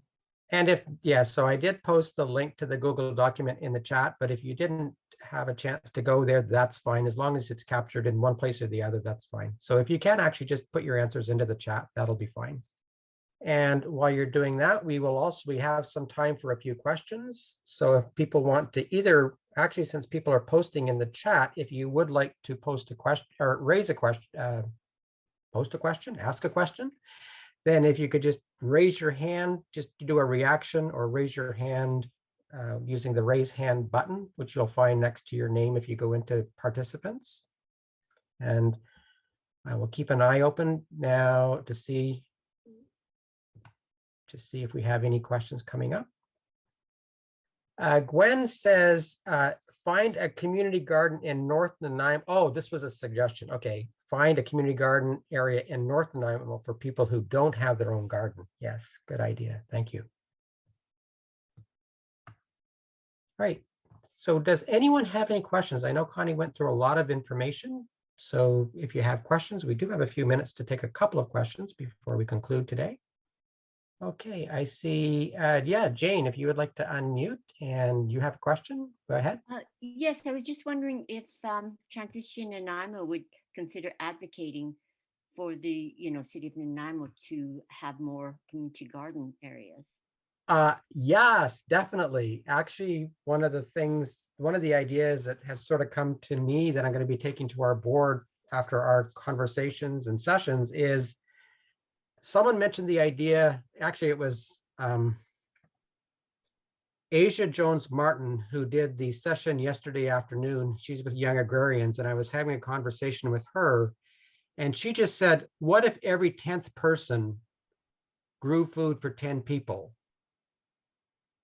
And if, yeah, so I did post the link to the Google document in the chat, but if you didn't have a chance to go there, that's fine. As long as it's captured in one place or the other, that's fine. So if you can actually just put your answers into the chat, that'll be fine. And while you're doing that, we have some time for a few questions. So if people want to either, actually, since people are posting in the chat, if you would like to post a question or raise a question, post a question, ask a question, then if you could just raise your hand, just do a reaction or raise your hand using the raise hand button, which you'll find next to your name if you go into participants. And I will keep an eye open now to see if we have any questions coming up. Gwen says, find a community garden in North Nanaimo. Oh, this was a suggestion. Okay, find a community garden area in North Nanaimo for people who don't have their own garden. Yes, good idea. Thank you. All right, so does anyone have any questions? I know Connie went through a lot of information. So if you have questions, we do have a few minutes to take a couple of questions before we conclude today. Okay, I see. Yeah, Jane, if you would like to unmute and you have a question, go ahead. Yes, I was just wondering if Transition Nanaimo would consider advocating for the city of Nanaimo to have more community garden areas. Yes, definitely. Actually, one of the ideas that has sort of come to me that I'm going to be taking to our board after our conversations and sessions is someone mentioned the idea, actually it was Asia Jones Martin, who did the session yesterday afternoon. She's with Young Agrarians, and I was having a conversation with her, and she just said, what if every 10th person grew food for 10 people?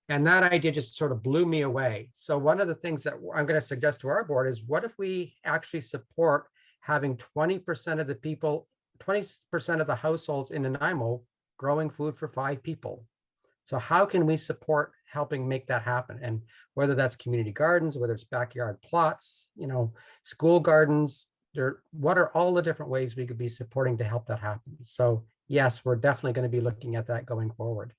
And that idea just sort of blew me away. So one of the things that I'm going to suggest to our board is, what if we actually support having 20% of the people, 20% of the households in Nanaimo growing food for 5 people? So how can we support helping make that happen? And whether that's community gardens, whether it's backyard plots, school gardens, what are all the different ways we could be supporting to help that happen? So yes, we're definitely going to be looking at that going forward.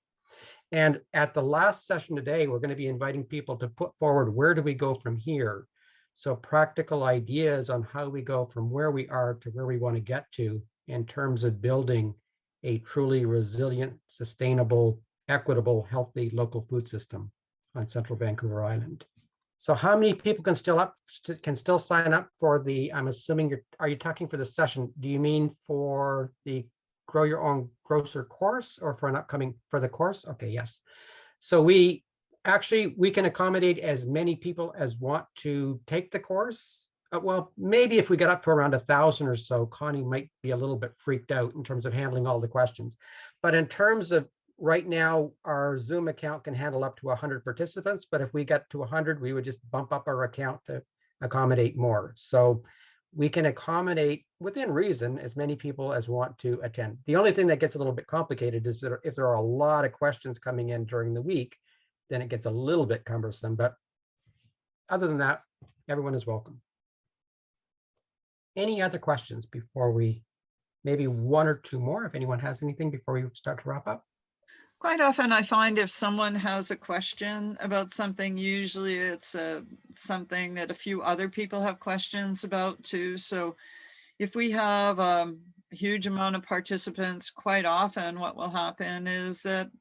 And at the last session today, we're going to be inviting people to put forward, where do we go from here? So practical ideas on how we go from where we are to where we want to get to in terms of building a truly resilient, sustainable, equitable, healthy local food system on Central Vancouver Island. So how many people can still sign up for the, I'm assuming are you talking for the session? Do you mean for the Grow Your Own Grocer course or for the course? Okay, yes. So we can accommodate as many people as want to take the course. Well, maybe if we get up to around 1,000 or so, Connie might be a little bit freaked out in terms of handling all the questions. But in terms of right now, our Zoom account can handle up to 100 participants, but if we get to 100, we would just bump up our account to accommodate more. So we can accommodate within reason as many people as want to attend. The only thing that gets a little bit complicated is that if there are a lot of questions coming in during the week, then it gets a little bit cumbersome. But other than that, everyone is welcome. Any other questions before we, maybe one or two more, if anyone has anything before we start to wrap up? Quite often I find if someone has a question about something, usually it's something that a few other people have questions about too. So if we have a huge amount of participants, quite often what will happen is that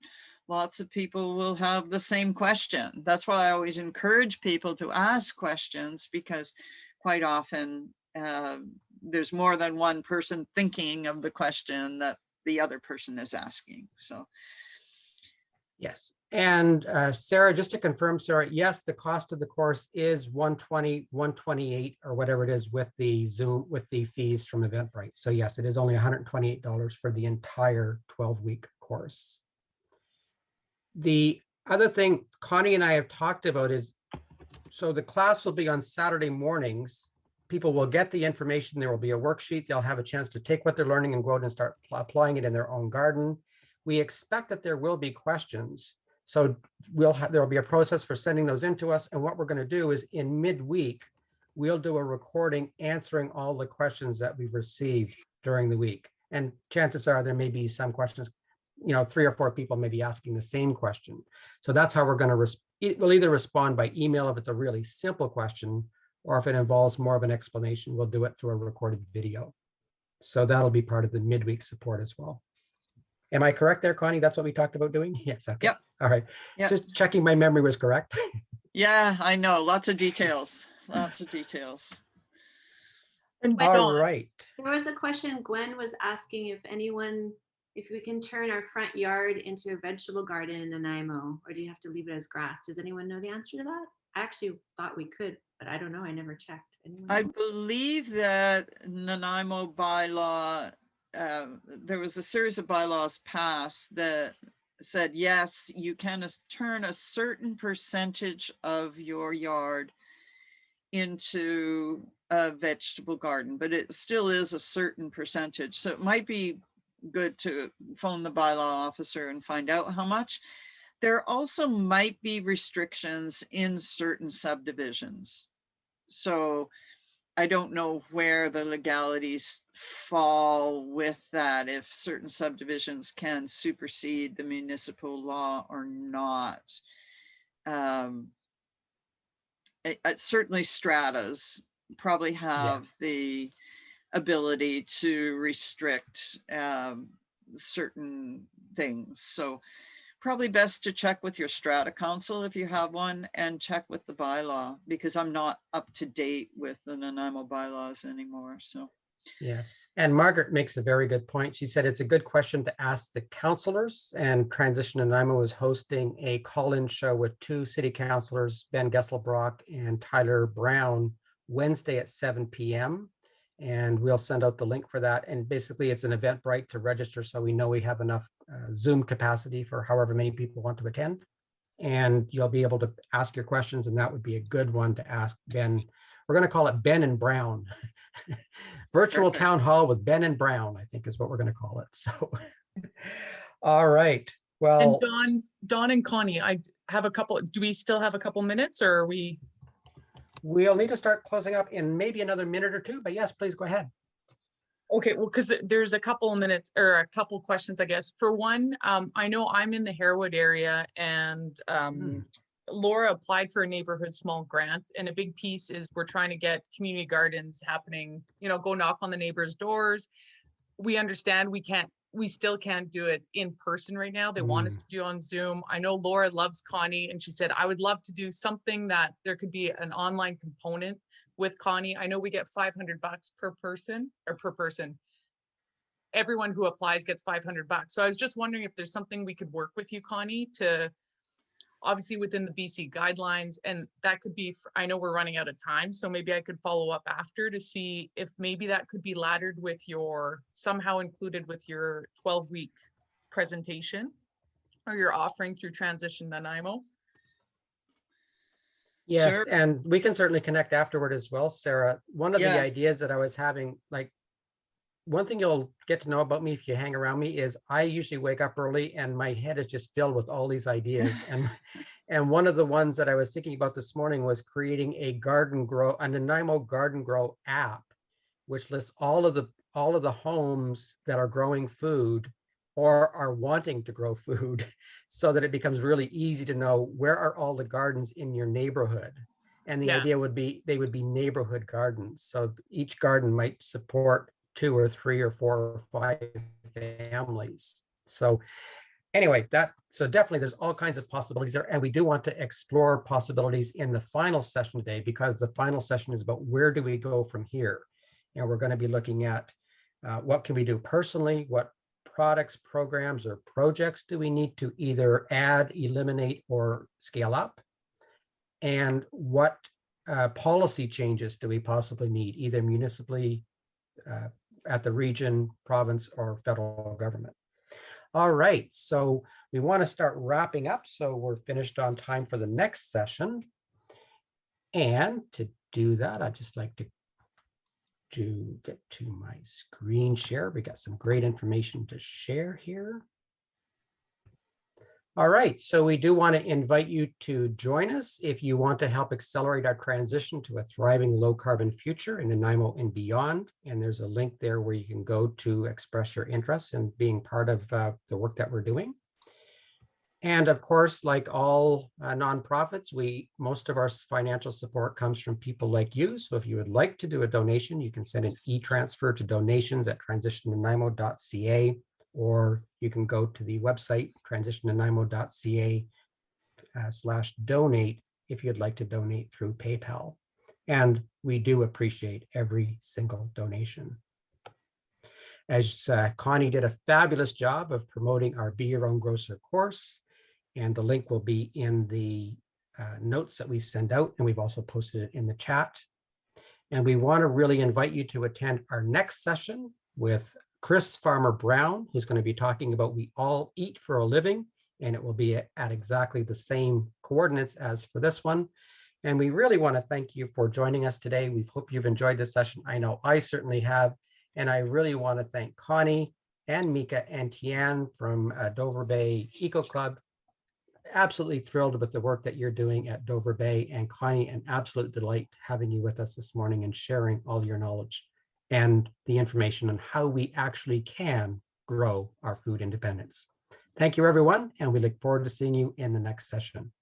lots of people will have the same question. That's why I always encourage people to ask questions, because quite often there's more than one person thinking of the question that the other person is asking. So yes. And Sarah, just to confirm, Sarah, yes, the cost of the course is $120, $128, or whatever it is with the Zoom, with the fees from Eventbrite. So yes, it is only $128 for the entire 12-week course. The other thing Connie and I have talked about is, so the class will be on Saturday mornings. People will get the information. There will be a worksheet. They'll have a chance to take what they're learning and go out and start applying it in their own garden. We expect that there will be questions. So there will be a process for sending those in to us. And what we're going to do is in midweek, we'll do a recording answering all the questions that we've received during the week. And chances are there may be some questions, 3 or 4 people may be asking the same question. So that's how we're going to we'll either respond by email if it's a really simple question, or if it involves more of an explanation, we'll do it through a recorded video. So that'll be part of the midweek support as well. Am I correct there, Connie? That's what we talked about doing? Yes. Okay. Yep. All right. Yep. Just checking my memory was correct. yeah, I know, lots of details, lots of details. And All Dawn, right. There was a question Gwen was asking if we can turn our front yard into a vegetable garden in Nanaimo, or do you have to leave it as grass? Does anyone know the answer to that? I actually thought we could, but I don't know. I never checked. Anyone know? I believe that Nanaimo bylaw, there was a series of bylaws passed that said, yes, you can turn a certain percentage of your yard into a vegetable garden, but it still is a certain percentage. So it might be good to phone the bylaw officer and find out how much. There also might be restrictions in certain subdivisions. So I don't know where the legalities fall with that, if certain subdivisions can supersede the municipal law or not. Certainly stratas probably have Yes. the ability to restrict certain things. So probably best to check with your strata council if you have one, and check with the bylaw, because I'm not up to date with the Nanaimo bylaws anymore. So Yes. And Margaret makes a very good point. She said it's a good question to ask the councilors, and Transition Nanaimo is hosting a call-in show with 2 city councilors, Ben Gesselbrock and Tyler Brown, Wednesday at 7 p.m. And we'll send out the link for that. And basically it's an Eventbrite to register, so we know we have enough Zoom capacity for however many people want to attend. And you'll be able to ask your questions, and that would be a good one to ask Ben. We're going to call it Ben and Brown. Virtual Perfect. town hall with Ben and Brown, I think is what we're going to call it. So, all right. Well, and Dawn and Connie, I have a couple. Do we still have a couple minutes, or are we? we'll need to start closing up in maybe another minute or two, but yes, please go ahead. Okay, well, because there's a couple of minutes or a couple questions, I guess. For one, I know I'm in the Harewood area, and Laura applied for a neighborhood small grant, and a big piece is we're trying to get community gardens happening, go knock on the neighbors' doors. We understand we still can't do it in person right now. They want us to do on Zoom. I know Laura loves Connie, and she said, I would love to do something that there could be an online component with Connie. I know we get $500 per person. Everyone who applies gets $500. So I was just wondering if there's something we could work with you, Connie, to obviously within the BC guidelines, and that could be, I know we're running out of time, so maybe I could follow up after to see if maybe that could be laddered with somehow included with your 12-week presentation. or you're offering through Transition Nanaimo. Yes, Sure. and we can certainly connect afterward as well, Sarah. One of the Yeah. ideas that I was having, like, one thing you'll get to know about me if you hang around me is I usually wake up early and my head is just filled with all these ideas. And one of the ones that I was thinking about this morning was creating a Nanaimo garden grow app, which lists all of the homes that are growing food or are wanting to grow food, so that it becomes really easy to know where are all the gardens in your neighborhood. And the Yeah. idea would be they would be neighborhood gardens. So each garden might support 2 or 3 or 4 or 5 families. So anyway, so definitely there's all kinds of possibilities there. And we do want to explore possibilities in the final session today, because the final session is about where do we go from here? And we're going to be looking at what can we do personally, what products, programs, or projects do we need to either add, eliminate, or scale up? And what policy changes do we possibly need, either municipally, at the region, province, or federal government? All right, so we want to start wrapping up, so we're finished on time for the next session. And to do that, I'd just like to get to my screen share. We got some great information to share here. All right, so we do want to invite you to join us if you want to help accelerate our transition to a thriving low carbon future in Nanaimo and beyond. And there's a link there where you can go to express your interest in being part of the work that we're doing. And of course, like all nonprofits, most of our financial support comes from people like you. So if you would like to do a donation, you can send an e-transfer to donations@transitionnanaimo.ca, or you can go to the website transitionnanaimo.ca/donate if you'd like to donate through PayPal. And we do appreciate every single donation. As Connie did a fabulous job of promoting our Be Your Own Grocer course, and the link will be in the notes that we send out, and we've also posted it in the chat. And we want to really invite you to attend our next session with Chris Farmer Brown, who's going to be talking about We All Eat for a Living, and it will be at exactly the same coordinates as for this one. And we really want to thank you for joining us today. We hope you've enjoyed this session. I know I certainly have. And I really want to thank Connie and Mika and Tian from Dover Bay Eco Club. Absolutely thrilled with the work that you're doing at Dover Bay. And Connie, an absolute delight having you with us this morning and sharing all your knowledge and the information on how we actually can grow our food independence. Thank you, everyone, and we look forward to seeing you in the next session.